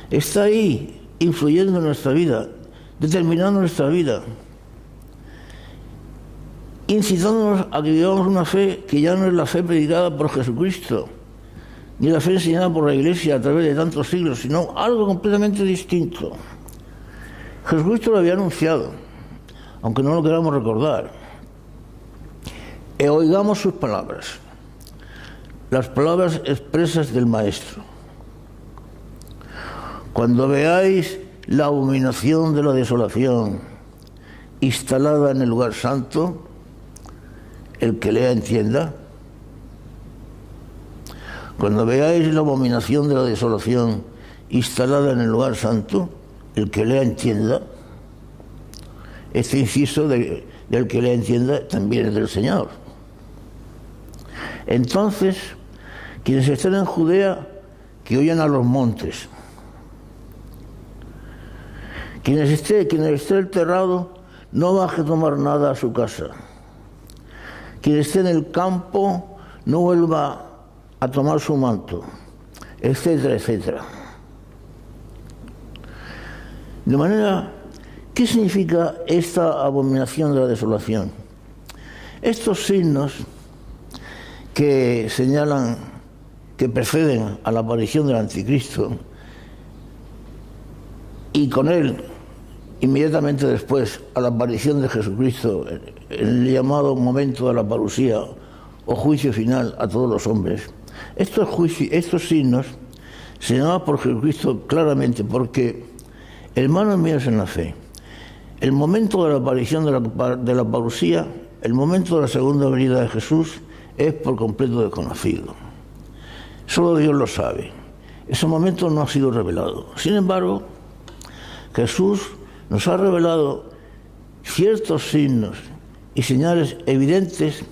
Está ahí, influyendo en nuestra vida, determinando nuestra vida, incitándonos a que vivamos una fe que ya no es la fe predicada por Jesucristo, ni la fe enseñada por la Iglesia a través de tantos siglos, sino algo completamente distinto. Jesucristo lo había anunciado, aunque no lo queramos recordar. Oigamos sus palabras, las palabras expresas del Maestro. Cuando veáis la abominación de la desolación instalada en el lugar santo, el que lea entienda. Cuando veáis la abominación de la desolación instalada en el lugar santo, el que lea entienda. Este inciso del que lea entienda también es del Señor. Entonces, quienes estén en Judea, que oyan a los montes. Quien esté enterrado, no baje a tomar nada a su casa. Quien esté en el campo, no vuelva a tomar su manto, etcétera, etcétera. De manera, ¿qué significa esta abominación de la desolación? Estos signos que señalan, que preceden a la aparición del Anticristo, y con él, inmediatamente después, a la aparición de Jesucristo, en el llamado momento de la parusía o juicio final a todos los hombres. Estos signos señalados por Jesucristo claramente, porque, hermanos míos en la fe, el momento de la aparición de la parusía, el momento de la segunda venida de Jesús, es por completo desconocido. Solo Dios lo sabe. Ese momento no ha sido revelado. Sin embargo, Jesús nos ha revelado ciertos signos y señales evidentes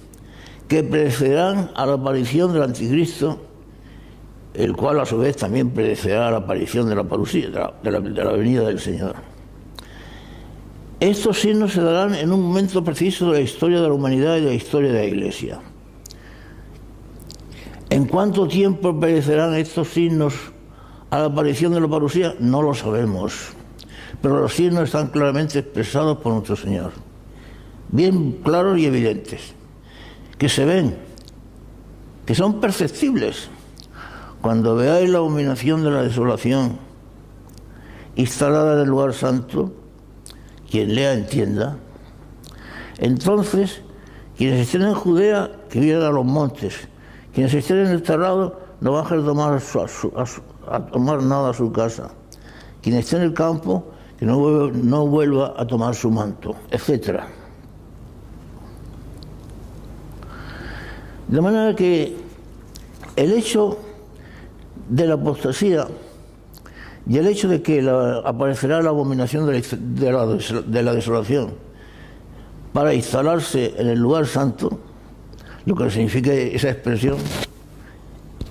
que precederán a la aparición del Anticristo, el cual a su vez también precederá a la aparición de la parusía, de la venida del Señor. Estos signos se darán en un momento preciso de la historia de la humanidad y de la historia de la Iglesia. ¿En cuánto tiempo perecerán estos signos a la aparición de la parusía? No lo sabemos. pero los signos están claramente expresados por nuestro Señor, bien claros y evidentes, que se ven, que son perceptibles. Cuando veáis la abominación de la desolación instalada en el lugar santo, quien lea entienda, entonces quienes estén en Judea, que vienen a los montes, quienes estén en el terrado, no bajen a tomar nada a su casa, quien esté en el campo, que no vuelva a tomar su manto, etc. De manera que el hecho de la apostasía y el hecho de que aparecerá la abominación de la desolación para instalarse en el lugar santo, lo que significa esa expresión,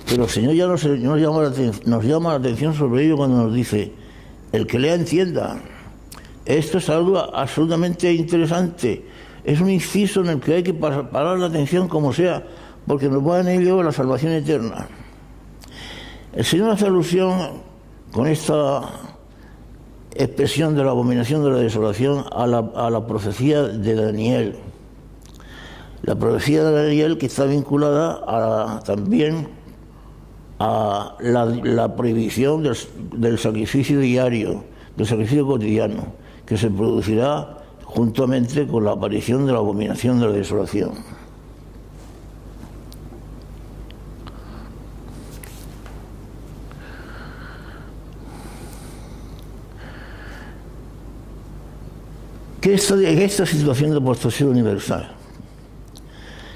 pero el Señor ya nos llama la atención sobre ello cuando nos dice: el que lea entienda. Esto es algo absolutamente interesante, es un inciso en el que hay que parar la atención como sea, porque nos va en ello la salvación eterna. El Señor hace alusión con esta expresión de la abominación de la desolación a la profecía de Daniel. La profecía de Daniel, que está vinculada también a la prohibición del sacrificio diario, del sacrificio cotidiano, que se producirá juntamente con la aparición de la abominación de la desolación. Que esta situación de apostasía universal,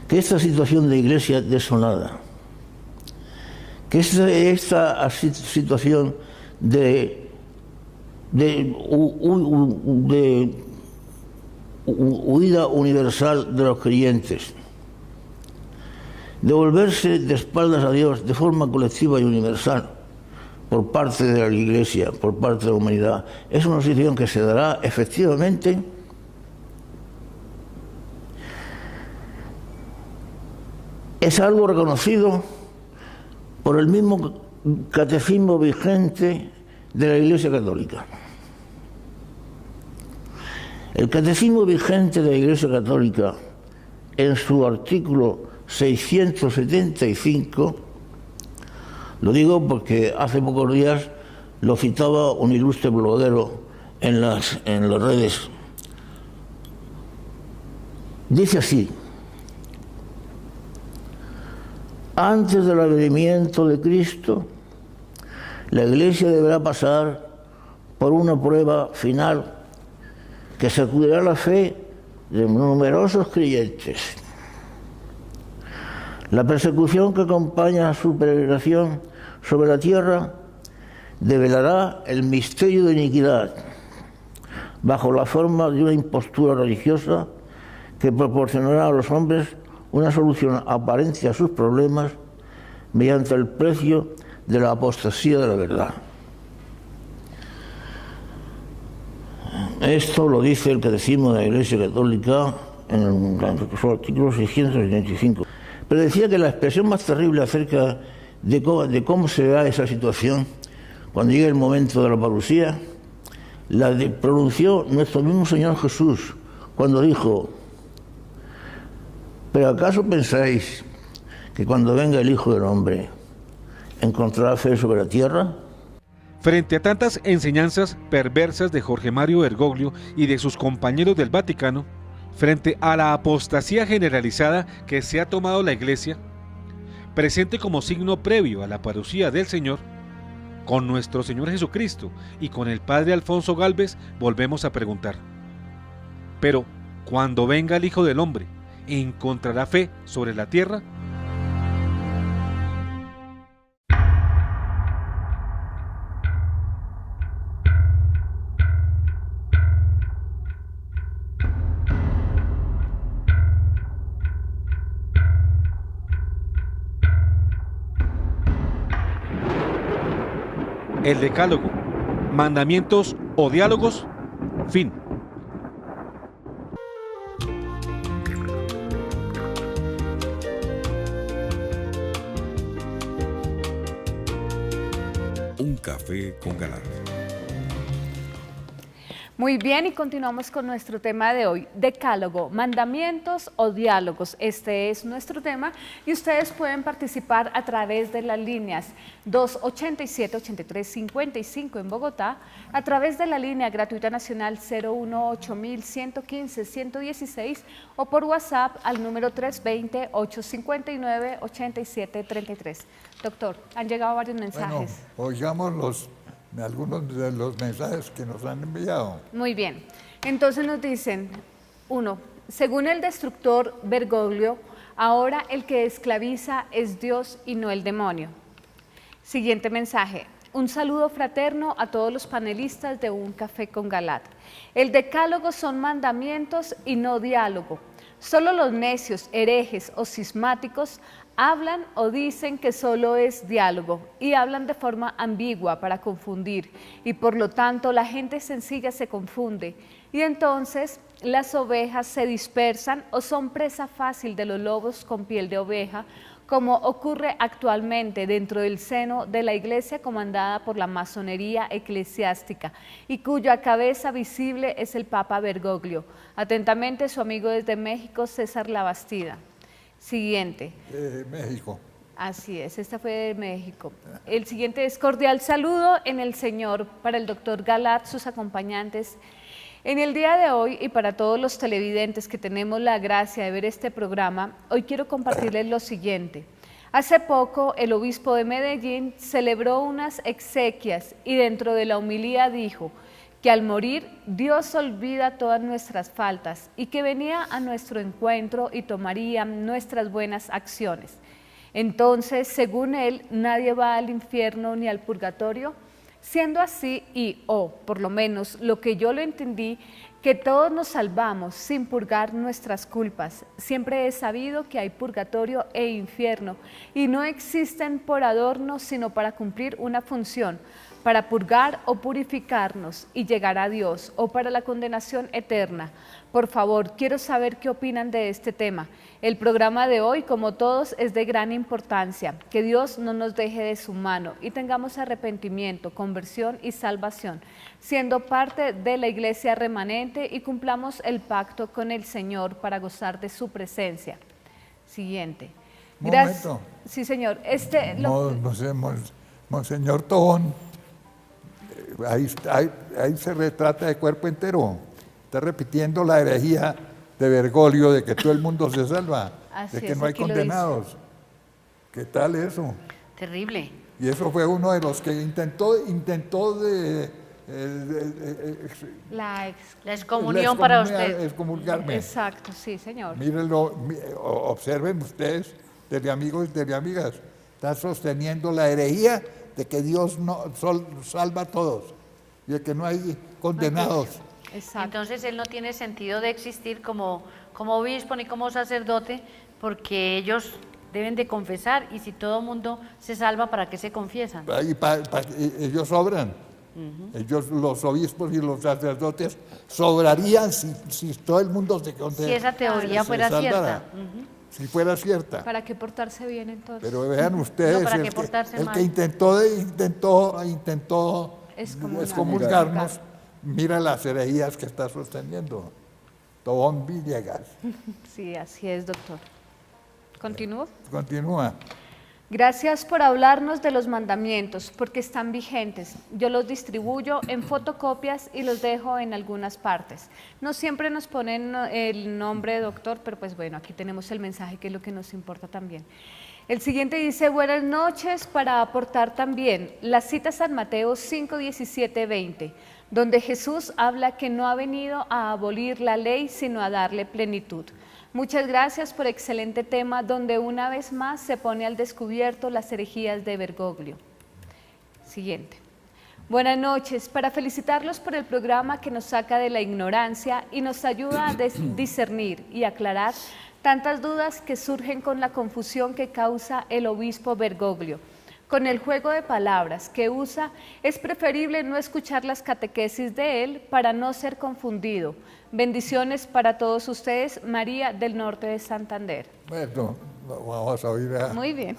que esta situación de iglesia desolada, que esta situación de huida universal de los creyentes, de volverse de espaldas a Dios de forma colectiva y universal por parte de la iglesia, por parte de la humanidad, es una situación que se dará efectivamente es algo reconocido por el mismo catecismo vigente de la Iglesia Católica. El catecismo vigente de la Iglesia Católica, en su artículo 675, lo digo porque hace pocos días lo citaba un ilustre bloguero en las redes, dice así: antes del advenimiento de Cristo, la Iglesia deberá pasar por una prueba final que sacudirá la fe de numerosos creyentes. La persecución que acompaña a su peregrinación sobre la tierra develará el misterio de iniquidad bajo la forma de una impostura religiosa que proporcionará a los hombres una solución aparente a sus problemas mediante el precio de la apostasía de la verdad. Esto lo dice el Catecismo de la Iglesia Católica en su artículo 675. Pero decía que la expresión más terrible acerca de cómo se da esa situación cuando llegue el momento de la parusía, la pronunció nuestro mismo Señor Jesús cuando dijo: ¿pero acaso pensáis que cuando venga el Hijo del Hombre encontrará fe sobre la tierra? Frente a tantas enseñanzas perversas de Jorge Mario Bergoglio y de sus compañeros del Vaticano, frente a la apostasía generalizada que se ha tomado la Iglesia, presente como signo previo a la parusía del Señor, con nuestro Señor Jesucristo y con el Padre Alfonso Gálvez volvemos a preguntar: pero cuando venga el Hijo del Hombre, ¿encontrará fe sobre la tierra? El Decálogo, mandamientos o diálogos, fin. Un café con Galat. Muy bien, y continuamos con nuestro tema de hoy, decálogo, mandamientos o diálogos. Este es nuestro tema y ustedes pueden participar a través de las líneas 287-8355 en Bogotá, a través de la línea gratuita nacional 018-115-116 o por WhatsApp al número 320-859-8733. Doctor, han llegado varios mensajes. Bueno, oigamos algunos de los mensajes que nos han enviado. Muy bien, entonces nos dicen, 1, según el destructor Bergoglio, ahora el que esclaviza es Dios y no el demonio. Siguiente mensaje, un saludo fraterno a todos los panelistas de Un Café con Galat. El decálogo son mandamientos y no diálogo. Solo los necios, herejes o cismáticos hablan o dicen que solo es diálogo y hablan de forma ambigua para confundir y por lo tanto la gente sencilla se confunde y entonces las ovejas se dispersan o son presa fácil de los lobos con piel de oveja, como ocurre actualmente dentro del seno de la iglesia comandada por la masonería eclesiástica y cuya cabeza visible es el Papa Bergoglio. Atentamente su amigo desde México, César Labastida. Siguiente. México. Así es, esta fue de México. El siguiente es cordial saludo en el Señor para el doctor Galat, sus acompañantes. En el día de hoy y para todos los televidentes que tenemos la gracia de ver este programa, hoy quiero compartirles lo siguiente. Hace poco el obispo de Medellín celebró unas exequias y dentro de la homilía dijo que al morir Dios olvida todas nuestras faltas y que venía a nuestro encuentro y tomaría nuestras buenas acciones. Entonces, según él, nadie va al infierno ni al purgatorio. Siendo así, por lo menos lo que yo lo entendí, que todos nos salvamos sin purgar nuestras culpas. Siempre he sabido que hay purgatorio e infierno y no existen por adorno, sino para cumplir una función, para purgar o purificarnos y llegar a Dios, o para la condenación eterna. Por favor, quiero saber qué opinan de este tema. El programa de hoy, como todos, es de gran importancia. Que Dios no nos deje de su mano y tengamos arrepentimiento, conversión y salvación, siendo parte de la iglesia remanente y cumplamos el pacto con el Señor para gozar de su presencia. Siguiente. Gracias. Momento. Sí, señor. Monseñor Tobón, ahí se retrata de cuerpo entero. Está repitiendo la herejía de Bergoglio de que todo el mundo se salva, de que no hay condenados. ¿Qué tal eso? Terrible. Y eso fue uno de los que intentó la excomunión para usted. Excomulgarme. Exacto, sí, señor. Mírenlo, observen ustedes, teleamigos y teleamigas, está sosteniendo la herejía de que Dios no salva a todos y de que no hay condenados. Exacto. Entonces él no tiene sentido de existir como obispo ni como sacerdote, porque ellos deben de confesar, y si todo el mundo se salva, ¿para qué se confiesan? Ellos sobran. Ellos, los obispos y los sacerdotes, sobrarían si todo el mundo se condenara. Si esa teoría fuera cierta. Si fuera cierta. ¿Para qué portarse bien entonces? Pero vean ustedes, no, el que intentó excomulgarnos, mira las herejías que está sosteniendo. Tobón Villegas. Sí, así es, doctor. ¿Continúo? Continúa. Gracias por hablarnos de los mandamientos, porque están vigentes. Yo los distribuyo en fotocopias y los dejo en algunas partes. No siempre nos ponen el nombre, doctor, pero pues bueno, aquí tenemos el mensaje, que es lo que nos importa también. El siguiente dice, buenas noches, para aportar también la cita San Mateo 5, 17, 20, donde Jesús habla que no ha venido a abolir la ley, sino a darle plenitud. Muchas gracias por excelente tema, donde una vez más se pone al descubierto las herejías de Bergoglio. Siguiente. Buenas noches, para felicitarlos por el programa que nos saca de la ignorancia y nos ayuda a discernir y aclarar tantas dudas que surgen con la confusión que causa el obispo Bergoglio. Con el juego de palabras que usa, es preferible no escuchar las catequesis de él para no ser confundido. Bendiciones para todos ustedes, María del Norte de Santander. Bueno, vamos a oír a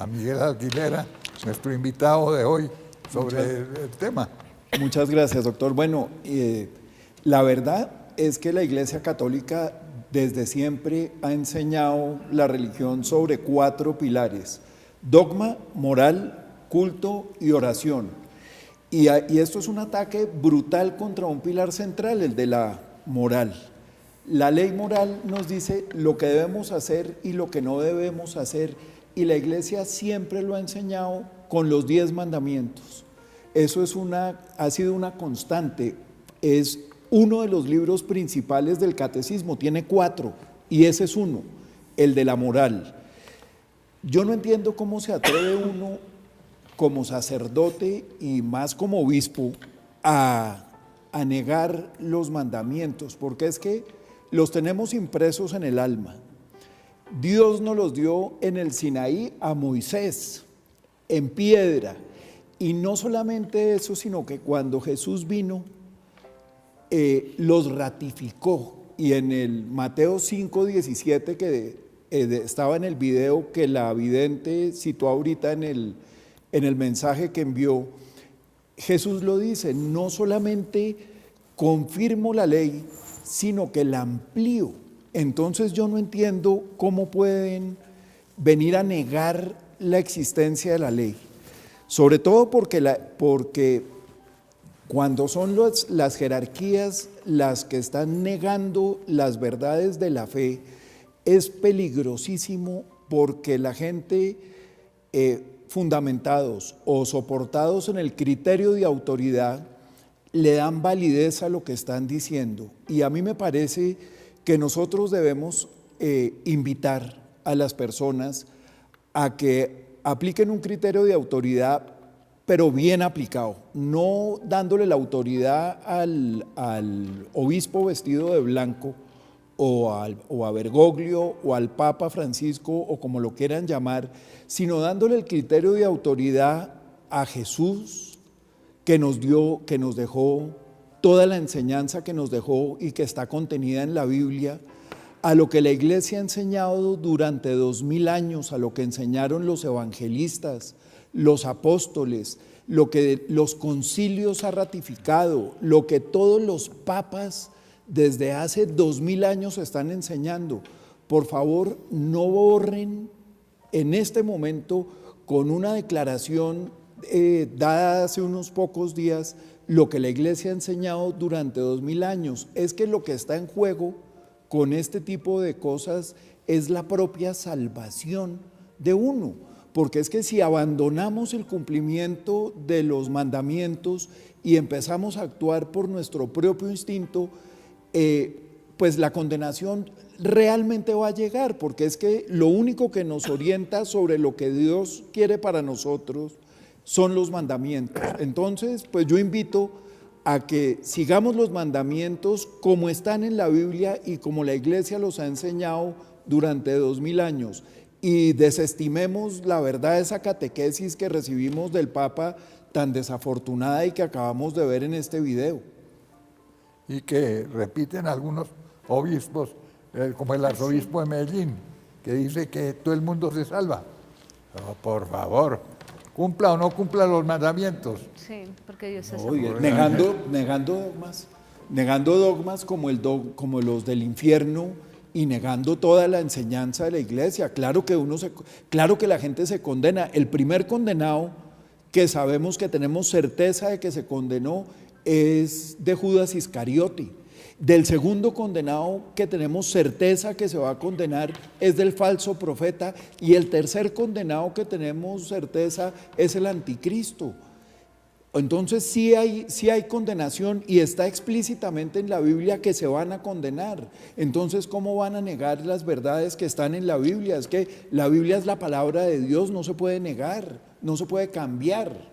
Miguel Aguilera, nuestro invitado de hoy, sobre el tema. Muchas gracias, doctor. Bueno, La verdad es que la Iglesia Católica desde siempre ha enseñado la religión sobre 4 pilares: dogma, moral, culto y oración. Y esto es un ataque brutal contra un pilar central, el de la moral. La ley moral nos dice lo que debemos hacer y lo que no debemos hacer, y la Iglesia siempre lo ha enseñado con los 10 mandamientos. Eso ha sido una constante, es uno de los libros principales del catecismo, tiene 4, y ese es uno, el de la moral. Yo no entiendo cómo se atreve uno como sacerdote y más como obispo a negar los mandamientos, porque es que los tenemos impresos en el alma. Dios nos los dio en el Sinaí a Moisés, en piedra, y no solamente eso, sino que cuando Jesús vino, los ratificó, y en el Mateo 5:17 que estaba en el video que la vidente citó ahorita en el mensaje que envió, Jesús lo dice: no solamente confirmo la ley, sino que la amplío. Entonces yo no entiendo cómo pueden venir a negar la existencia de la ley, sobre todo porque cuando son las jerarquías las que están negando las verdades de la fe, es peligrosísimo, porque la gente fundamentados o soportados en el criterio de autoridad le dan validez a lo que están diciendo. Y a mí me parece que nosotros debemos invitar a las personas a que apliquen un criterio de autoridad, pero bien aplicado, no dándole la autoridad al obispo vestido de blanco o a Bergoglio o al Papa Francisco o como lo quieran llamar, sino dándole el criterio de autoridad a Jesús, que nos dejó toda la enseñanza que nos dejó y que está contenida en la Biblia, a lo que la Iglesia ha enseñado durante 2000 años, a lo que enseñaron los evangelistas, los apóstoles, lo que los concilios ha ratificado, lo que todos los papas desde hace 2000 años están enseñando. Por favor, no borren en este momento con una declaración dada hace unos pocos días lo que la Iglesia ha enseñado durante 2000 años. Es que lo que está en juego con este tipo de cosas es la propia salvación de uno, porque es que si abandonamos el cumplimiento de los mandamientos y empezamos a actuar por nuestro propio instinto, pues la condenación realmente va a llegar, porque es que lo único que nos orienta sobre lo que Dios quiere para nosotros son los mandamientos. Entonces, pues yo invito a que sigamos los mandamientos como están en la Biblia y como la Iglesia los ha enseñado durante 2000 años, y desestimemos la verdad de esa catequesis que recibimos del Papa tan desafortunada y que acabamos de ver en este video. Y que repiten algunos obispos, como el arzobispo de Medellín, que dice que todo el mundo se salva. Oh, por favor, cumpla o no cumpla los mandamientos. Sí, porque Dios es amor. Negando dogmas como los del infierno, y negando toda la enseñanza de la Iglesia. Claro que la gente se condena. El primer condenado que sabemos que tenemos certeza de que se condenó es de Judas Iscariote. Del segundo condenado que tenemos certeza que se va a condenar es del falso profeta, y el tercer condenado que tenemos certeza es el anticristo. Entonces sí hay condenación, y está explícitamente en la Biblia que se van a condenar. Entonces, ¿cómo van a negar las verdades que están en la Biblia? Es que la Biblia es la palabra de Dios, no se puede negar, no se puede cambiar.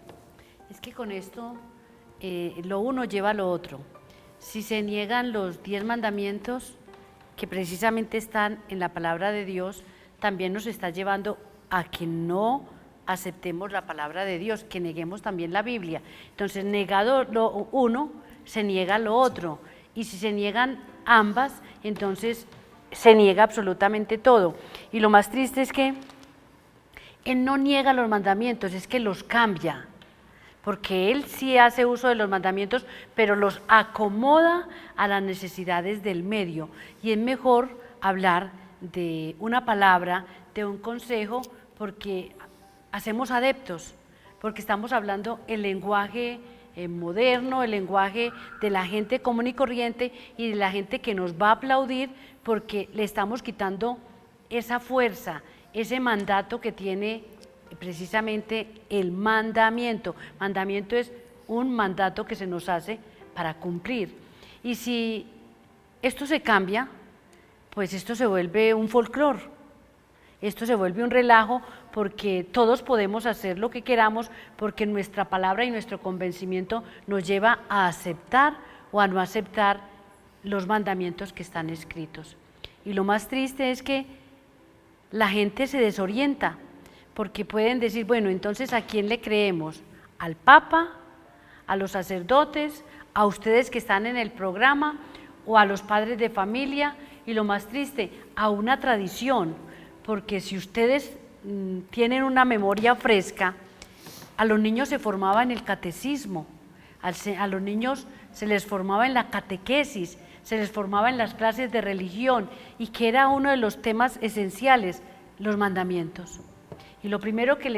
Es que con esto lo uno lleva a lo otro. Si se niegan los 10 mandamientos que precisamente están en la palabra de Dios, también nos está llevando a que no aceptemos la palabra de Dios, que neguemos también la Biblia. Entonces, negado lo uno, se niega lo otro, y si se niegan ambas, entonces se niega absolutamente todo. Y lo más triste es que él no niega los mandamientos, es que los cambia. porque Él sí hace uso de los mandamientos, pero los acomoda a las necesidades del medio. Y es mejor hablar de una palabra, de un consejo, porque hacemos adeptos, porque estamos hablando el lenguaje moderno, el lenguaje de la gente común y corriente y de la gente que nos va a aplaudir, porque le estamos quitando esa fuerza, ese mandato que tiene precisamente el mandamiento. Mandamiento es un mandato que se nos hace para cumplir. Y si esto se cambia, pues esto se vuelve un folclore, esto se vuelve un relajo, porque todos podemos hacer lo que queramos, porque nuestra palabra y nuestro convencimiento nos lleva a aceptar o a no aceptar los mandamientos que están escritos. Y lo más triste es que la gente se desorienta, porque pueden decir, bueno, entonces ¿a quién le creemos? ¿Al Papa? ¿A los sacerdotes? ¿A ustedes que están en el programa? ¿O a los padres de familia? Y lo más triste, a una tradición, porque si ustedes tienen una memoria fresca, a los niños se formaba en el catecismo, a los niños se les formaba en la catequesis, se les formaba en las clases de religión, y que era uno de los temas esenciales, los mandamientos. Y lo primero que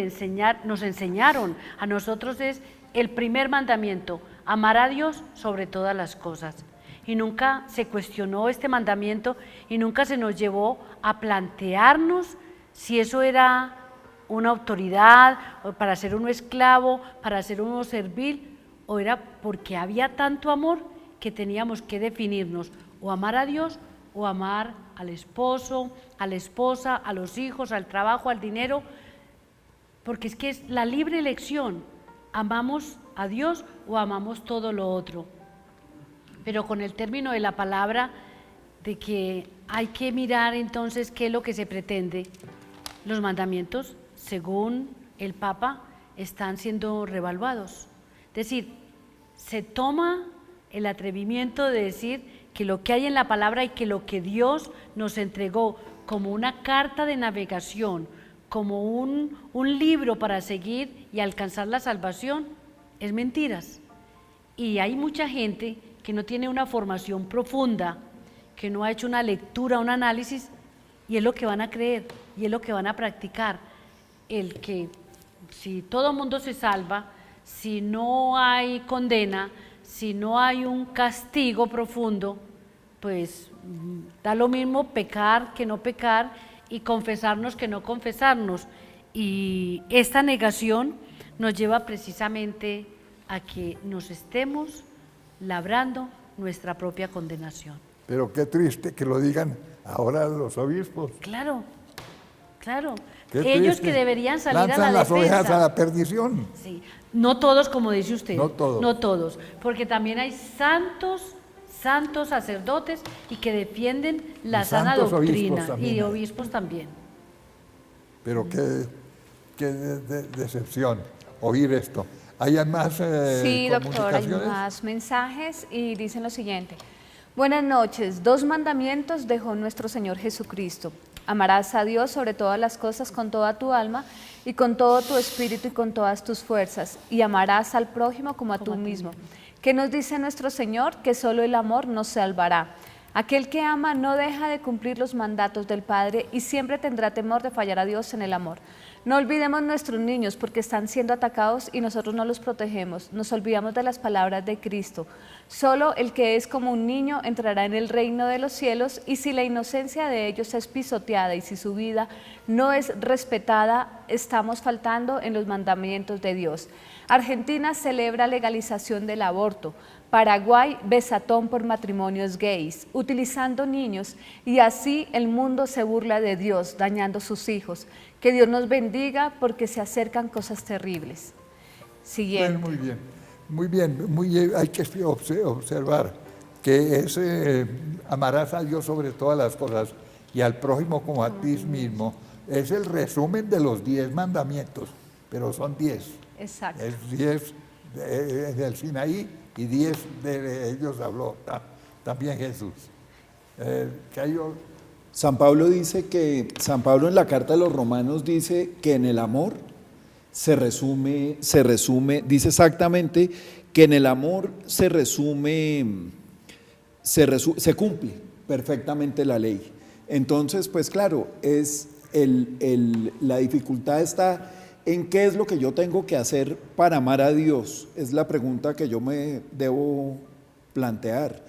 nos enseñaron a nosotros es el primer mandamiento, amar a Dios sobre todas las cosas. Y nunca se cuestionó este mandamiento y nunca se nos llevó a plantearnos si eso era una autoridad, o para ser uno esclavo, para ser uno servil, o era porque había tanto amor que teníamos que definirnos, o amar a Dios o amar al esposo, a la esposa, a los hijos, al trabajo, al dinero, porque es que es la libre elección, amamos a Dios o amamos todo lo otro. Pero con el término de la palabra, de que hay que mirar entonces qué es lo que se pretende, los mandamientos, según el Papa, están siendo revaluados. Es decir, se toma el atrevimiento de decir que lo que hay en la palabra y que lo que Dios nos entregó como una carta de navegación, como un libro para seguir y alcanzar la salvación, es mentiras. Y hay mucha gente que no tiene una formación profunda, que no ha hecho una lectura, un análisis, y es lo que van a creer, y es lo que van a practicar. El que si todo mundo se salva, si no hay condena, si no hay un castigo profundo, pues da lo mismo pecar que no pecar, y confesarnos que no confesarnos. Y esta negación nos lleva precisamente a que nos estemos labrando nuestra propia condenación. Pero qué triste que lo digan ahora los obispos. Claro, claro. Ellos que deberían salir lanzan a la defensa. las ovejas a la perdición. Sí. No todos, como dice usted. No todos. No todos, porque también hay santos sacerdotes y que defienden la sana doctrina, y obispos también. Pero qué decepción oír esto. ¿Hay más sí, doctor, hay más mensajes y dicen lo siguiente. Buenas noches. 2 mandamientos dejó nuestro Señor Jesucristo. Amarás a Dios sobre todas las cosas con toda tu alma y con todo tu espíritu y con todas tus fuerzas, y amarás al prójimo como a tú mismo. ¿Qué nos dice nuestro Señor? Que solo el amor nos salvará. Aquel que ama no deja de cumplir los mandatos del Padre y siempre tendrá temor de fallar a Dios en el amor. No olvidemos nuestros niños porque están siendo atacados y nosotros no los protegemos. Nos olvidamos de las palabras de Cristo. Solo el que es como un niño entrará en el reino de los cielos, y si la inocencia de ellos es pisoteada y si su vida no es respetada, estamos faltando en los mandamientos de Dios. Argentina celebra legalización del aborto. Paraguay, besatón por matrimonios gays, utilizando niños, y así el mundo se burla de Dios, dañando sus hijos. Que Dios nos bendiga porque se acercan cosas terribles. Siguiente. Bueno, muy bien, hay que observar que es amarás a Dios sobre todas las cosas y al prójimo como a ti mismo. Es el resumen de los 10 mandamientos, pero son 10. Exacto. Es 10 del Sinaí y 10 de ellos habló también Jesús. San Pablo en la carta a los Romanos dice que en el amor se dice exactamente que en el amor se cumple perfectamente la ley. Entonces, pues claro, la dificultad está en qué es lo que yo tengo que hacer para amar a Dios. Es la pregunta que yo me debo plantear.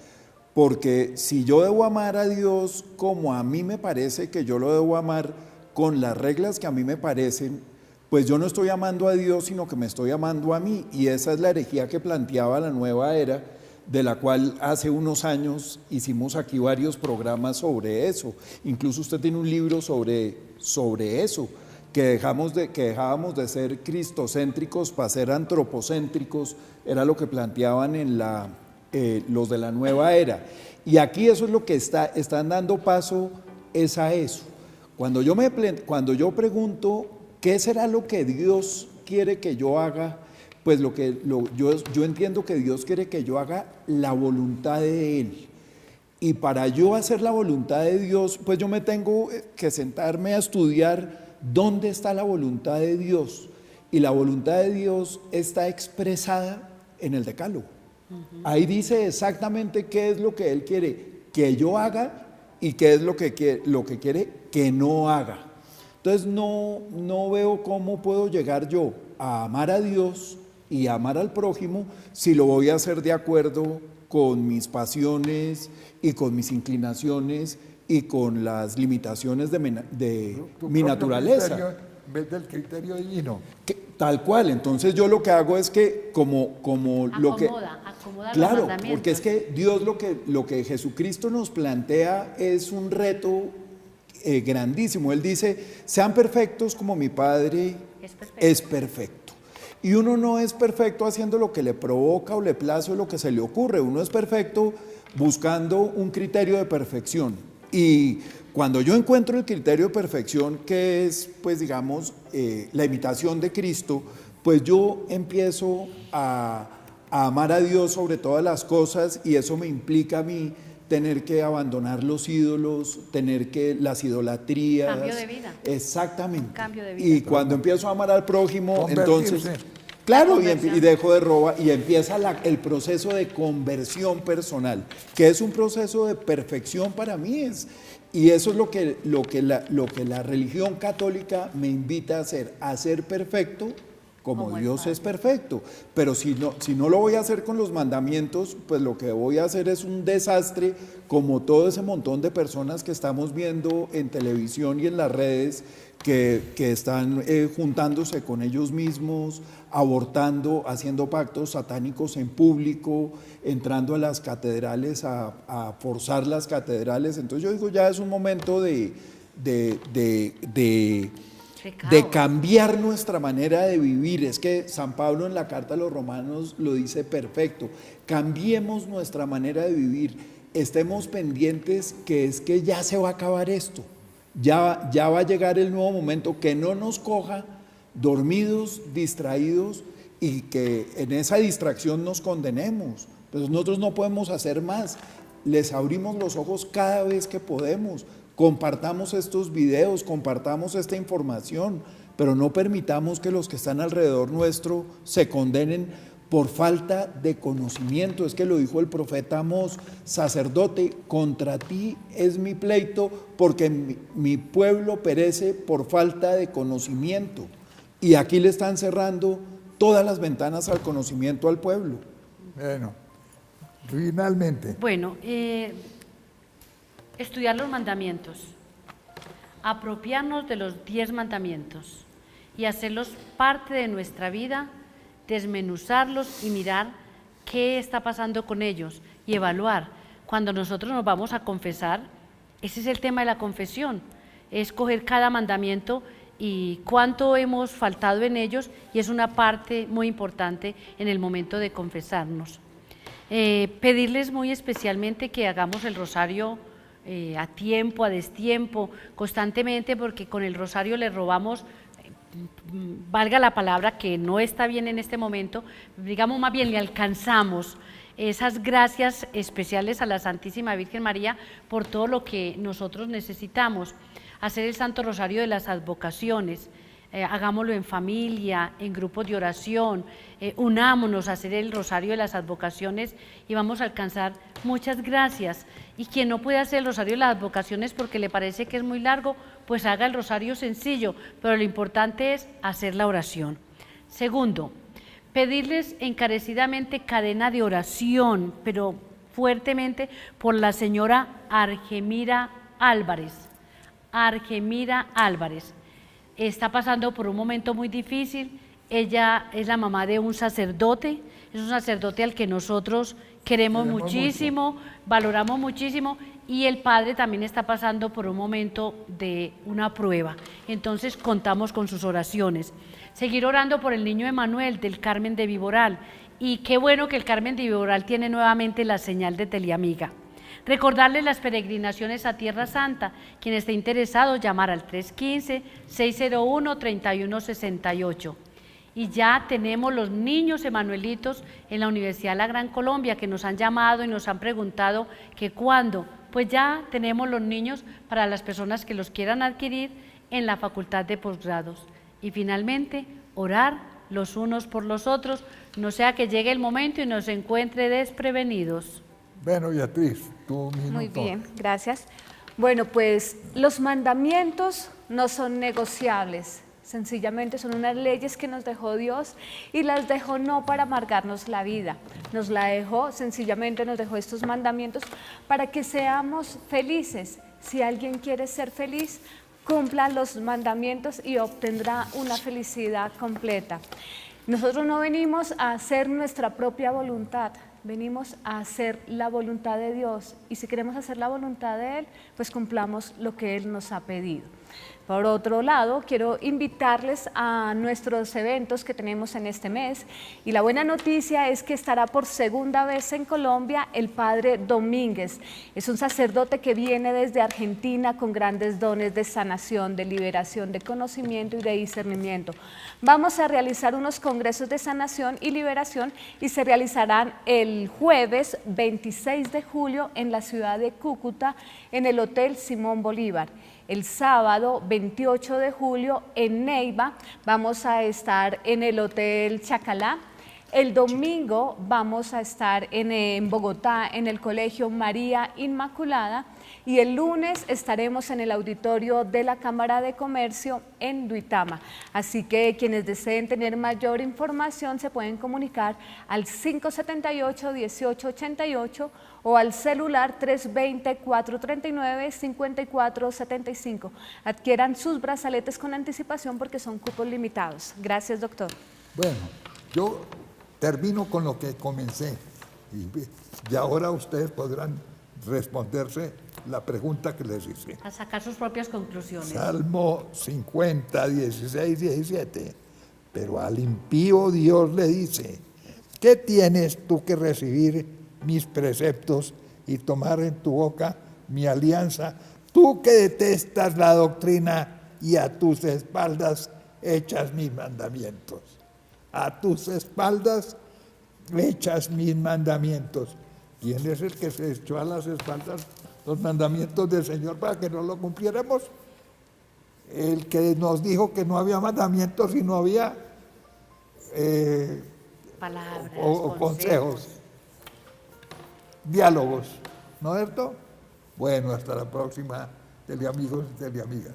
Porque si yo debo amar a Dios como a mí me parece que yo lo debo amar, con las reglas que a mí me parecen, pues yo no estoy amando a Dios, sino que me estoy amando a mí. Y esa es la herejía que planteaba la nueva era, de la cual hace unos años hicimos aquí varios programas sobre eso. Incluso usted tiene un libro sobre eso, que dejábamos de ser cristocéntricos para ser antropocéntricos, era lo que planteaban en los de la nueva era. Y aquí eso es lo que están dando paso, es a eso. Cuando yo pregunto qué será lo que Dios quiere que yo haga, pues yo entiendo que Dios quiere que yo haga la voluntad de Él. Y para yo hacer la voluntad de Dios, pues yo me tengo que sentarme a estudiar dónde está la voluntad de Dios. Y la voluntad de Dios está expresada en el Decálogo. Ahí dice exactamente qué es lo que Él quiere que yo haga y qué es lo que quiere que no haga. Entonces no veo cómo puedo llegar yo a amar a Dios y amar al prójimo si lo voy a hacer de acuerdo con mis pasiones y con mis inclinaciones y con las limitaciones de mi naturaleza. En vez del criterio divino. Tal cual. Entonces yo lo que hago es que acomoda claro, porque es que Dios lo que Jesucristo nos plantea es un reto grandísimo. Él dice, sean perfectos como mi Padre es perfecto. Y uno no es perfecto haciendo lo que le provoca o le place o lo que se le ocurre. Uno es perfecto buscando un criterio de perfección. Y cuando yo encuentro el criterio de perfección, que es, pues digamos, la imitación de Cristo, pues yo empiezo a amar a Dios sobre todas las cosas, y eso me implica a mí tener que abandonar los ídolos, las idolatrías. Cambio de vida. Exactamente. Cambio de vida. Y cuando empiezo a amar al prójimo, entonces, claro, y dejo de robar, y empieza el proceso de conversión personal, que es un proceso de perfección para mí. Y eso es lo que la religión católica me invita a ser perfecto, como Dios es perfecto. Pero si no lo voy a hacer con los mandamientos, pues lo que voy a hacer es un desastre, como todo ese montón de personas que estamos viendo en televisión y en las redes, que están juntándose con ellos mismos, abortando, haciendo pactos satánicos en público, entrando a las catedrales a forzar las catedrales. Entonces yo digo, ya es un momento de cambiar nuestra manera de vivir. Es que San Pablo en la carta a los Romanos lo dice perfecto. Cambiemos nuestra manera de vivir. Estemos pendientes que es que ya se va a acabar esto. Ya va a llegar el nuevo momento, que no nos coja dormidos, distraídos, y que en esa distracción nos condenemos. Pero nosotros no podemos hacer más. Les abrimos los ojos cada vez que podemos. Compartamos estos videos, compartamos esta información, pero no permitamos que los que están alrededor nuestro se condenen por falta de conocimiento. Es que lo dijo el profeta Amós: sacerdote, contra ti es mi pleito, porque mi pueblo perece por falta de conocimiento. Y aquí le están cerrando todas las ventanas al conocimiento al pueblo. Bueno, finalmente. Bueno, estudiar los mandamientos, apropiarnos de los 10 mandamientos y hacerlos parte de nuestra vida, desmenuzarlos y mirar qué está pasando con ellos y evaluar. Cuando nosotros nos vamos a confesar, ese es el tema de la confesión, es coger cada mandamiento y cuánto hemos faltado en ellos, y es una parte muy importante en el momento de confesarnos. Pedirles muy especialmente que hagamos el rosario a tiempo, a destiempo, constantemente, porque con el rosario le robamos, valga la palabra que no está bien en este momento, digamos más bien le alcanzamos esas gracias especiales a la Santísima Virgen María por todo lo que nosotros necesitamos. Hacer el Santo Rosario de las advocaciones, hagámoslo en familia, en grupos de oración, unámonos a hacer el rosario de las advocaciones y vamos a alcanzar muchas gracias. Y quien no puede hacer el rosario de las advocaciones porque le parece que es muy largo, pues haga el rosario sencillo, pero lo importante es hacer la oración. Segundo, pedirles encarecidamente cadena de oración, pero fuertemente, por la señora Argemira Álvarez. Argemira Álvarez está pasando por un momento muy difícil. Ella es la mamá de un sacerdote, es un sacerdote al que nosotros queremos muchísimo, valoramos muchísimo, y el padre también está pasando por un momento de una prueba. Entonces contamos con sus oraciones. Seguir orando por el niño Emanuel del Carmen de Viboral, y qué bueno que el Carmen de Viboral tiene nuevamente la señal de Teleamiga. Recordarles las peregrinaciones a Tierra Santa. Quien esté interesado, llamar al 315-601-3168. Y ya tenemos los niños emanuelitos en la Universidad de la Gran Colombia que nos han llamado y nos han preguntado que cuándo. Pues ya tenemos los niños para las personas que los quieran adquirir en la Facultad de Posgrados. Y finalmente, orar los unos por los otros, no sea que llegue el momento y nos encuentre desprevenidos. Bueno, Beatriz, tu minuto. Muy bien, gracias. Bueno, pues los mandamientos no son negociables, sencillamente son unas leyes que nos dejó Dios y las dejó no para amargarnos la vida, nos la dejó, sencillamente nos dejó estos mandamientos para que seamos felices. Si alguien quiere ser feliz, cumpla los mandamientos y obtendrá una felicidad completa. Nosotros no venimos a hacer nuestra propia voluntad, venimos a hacer la voluntad de Dios, y si queremos hacer la voluntad de Él, pues cumplamos lo que Él nos ha pedido. Por otro lado, quiero invitarles a nuestros eventos que tenemos en este mes, y la buena noticia es que estará por segunda vez en Colombia el Padre Domínguez. Es un sacerdote que viene desde Argentina con grandes dones de sanación, de liberación, de conocimiento y de discernimiento. Vamos a realizar unos congresos de sanación y liberación y se realizarán el jueves 26 de julio en la ciudad de Cúcuta, en el Hotel Simón Bolívar. El sábado 28 de julio en Neiva vamos a estar en el Hotel Chacalá. El domingo vamos a estar en Bogotá, en el Colegio María Inmaculada, y el lunes estaremos en el auditorio de la Cámara de Comercio en Duitama. Así que quienes deseen tener mayor información se pueden comunicar al 578-1888 o al celular 320-439-5475. Adquieran sus brazaletes con anticipación porque son cupos limitados. Gracias, doctor. Bueno, yo termino con lo que comencé y ahora ustedes podrán responderse la pregunta que les hice. A sacar sus propias conclusiones. Salmo 50, 16, 17. Pero al impío Dios le dice: ¿qué tienes tú que recibir mis preceptos y tomar en tu boca mi alianza? Tú que detestas la doctrina y a tus espaldas echas mis mandamientos. A tus espaldas echas mis mandamientos. ¿Quién es el que se echó a las espaldas los mandamientos del Señor para que no lo cumpliéramos? El que nos dijo que no había mandamientos y no había palabras o consejos, diálogos, ¿no es cierto? Bueno, hasta la próxima, teleamigos y teleamigas.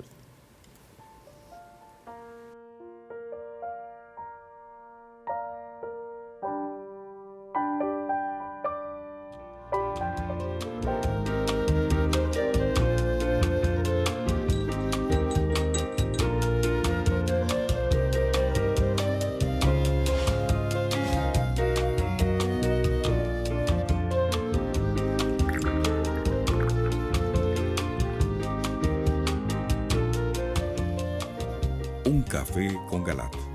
Un café con Galat.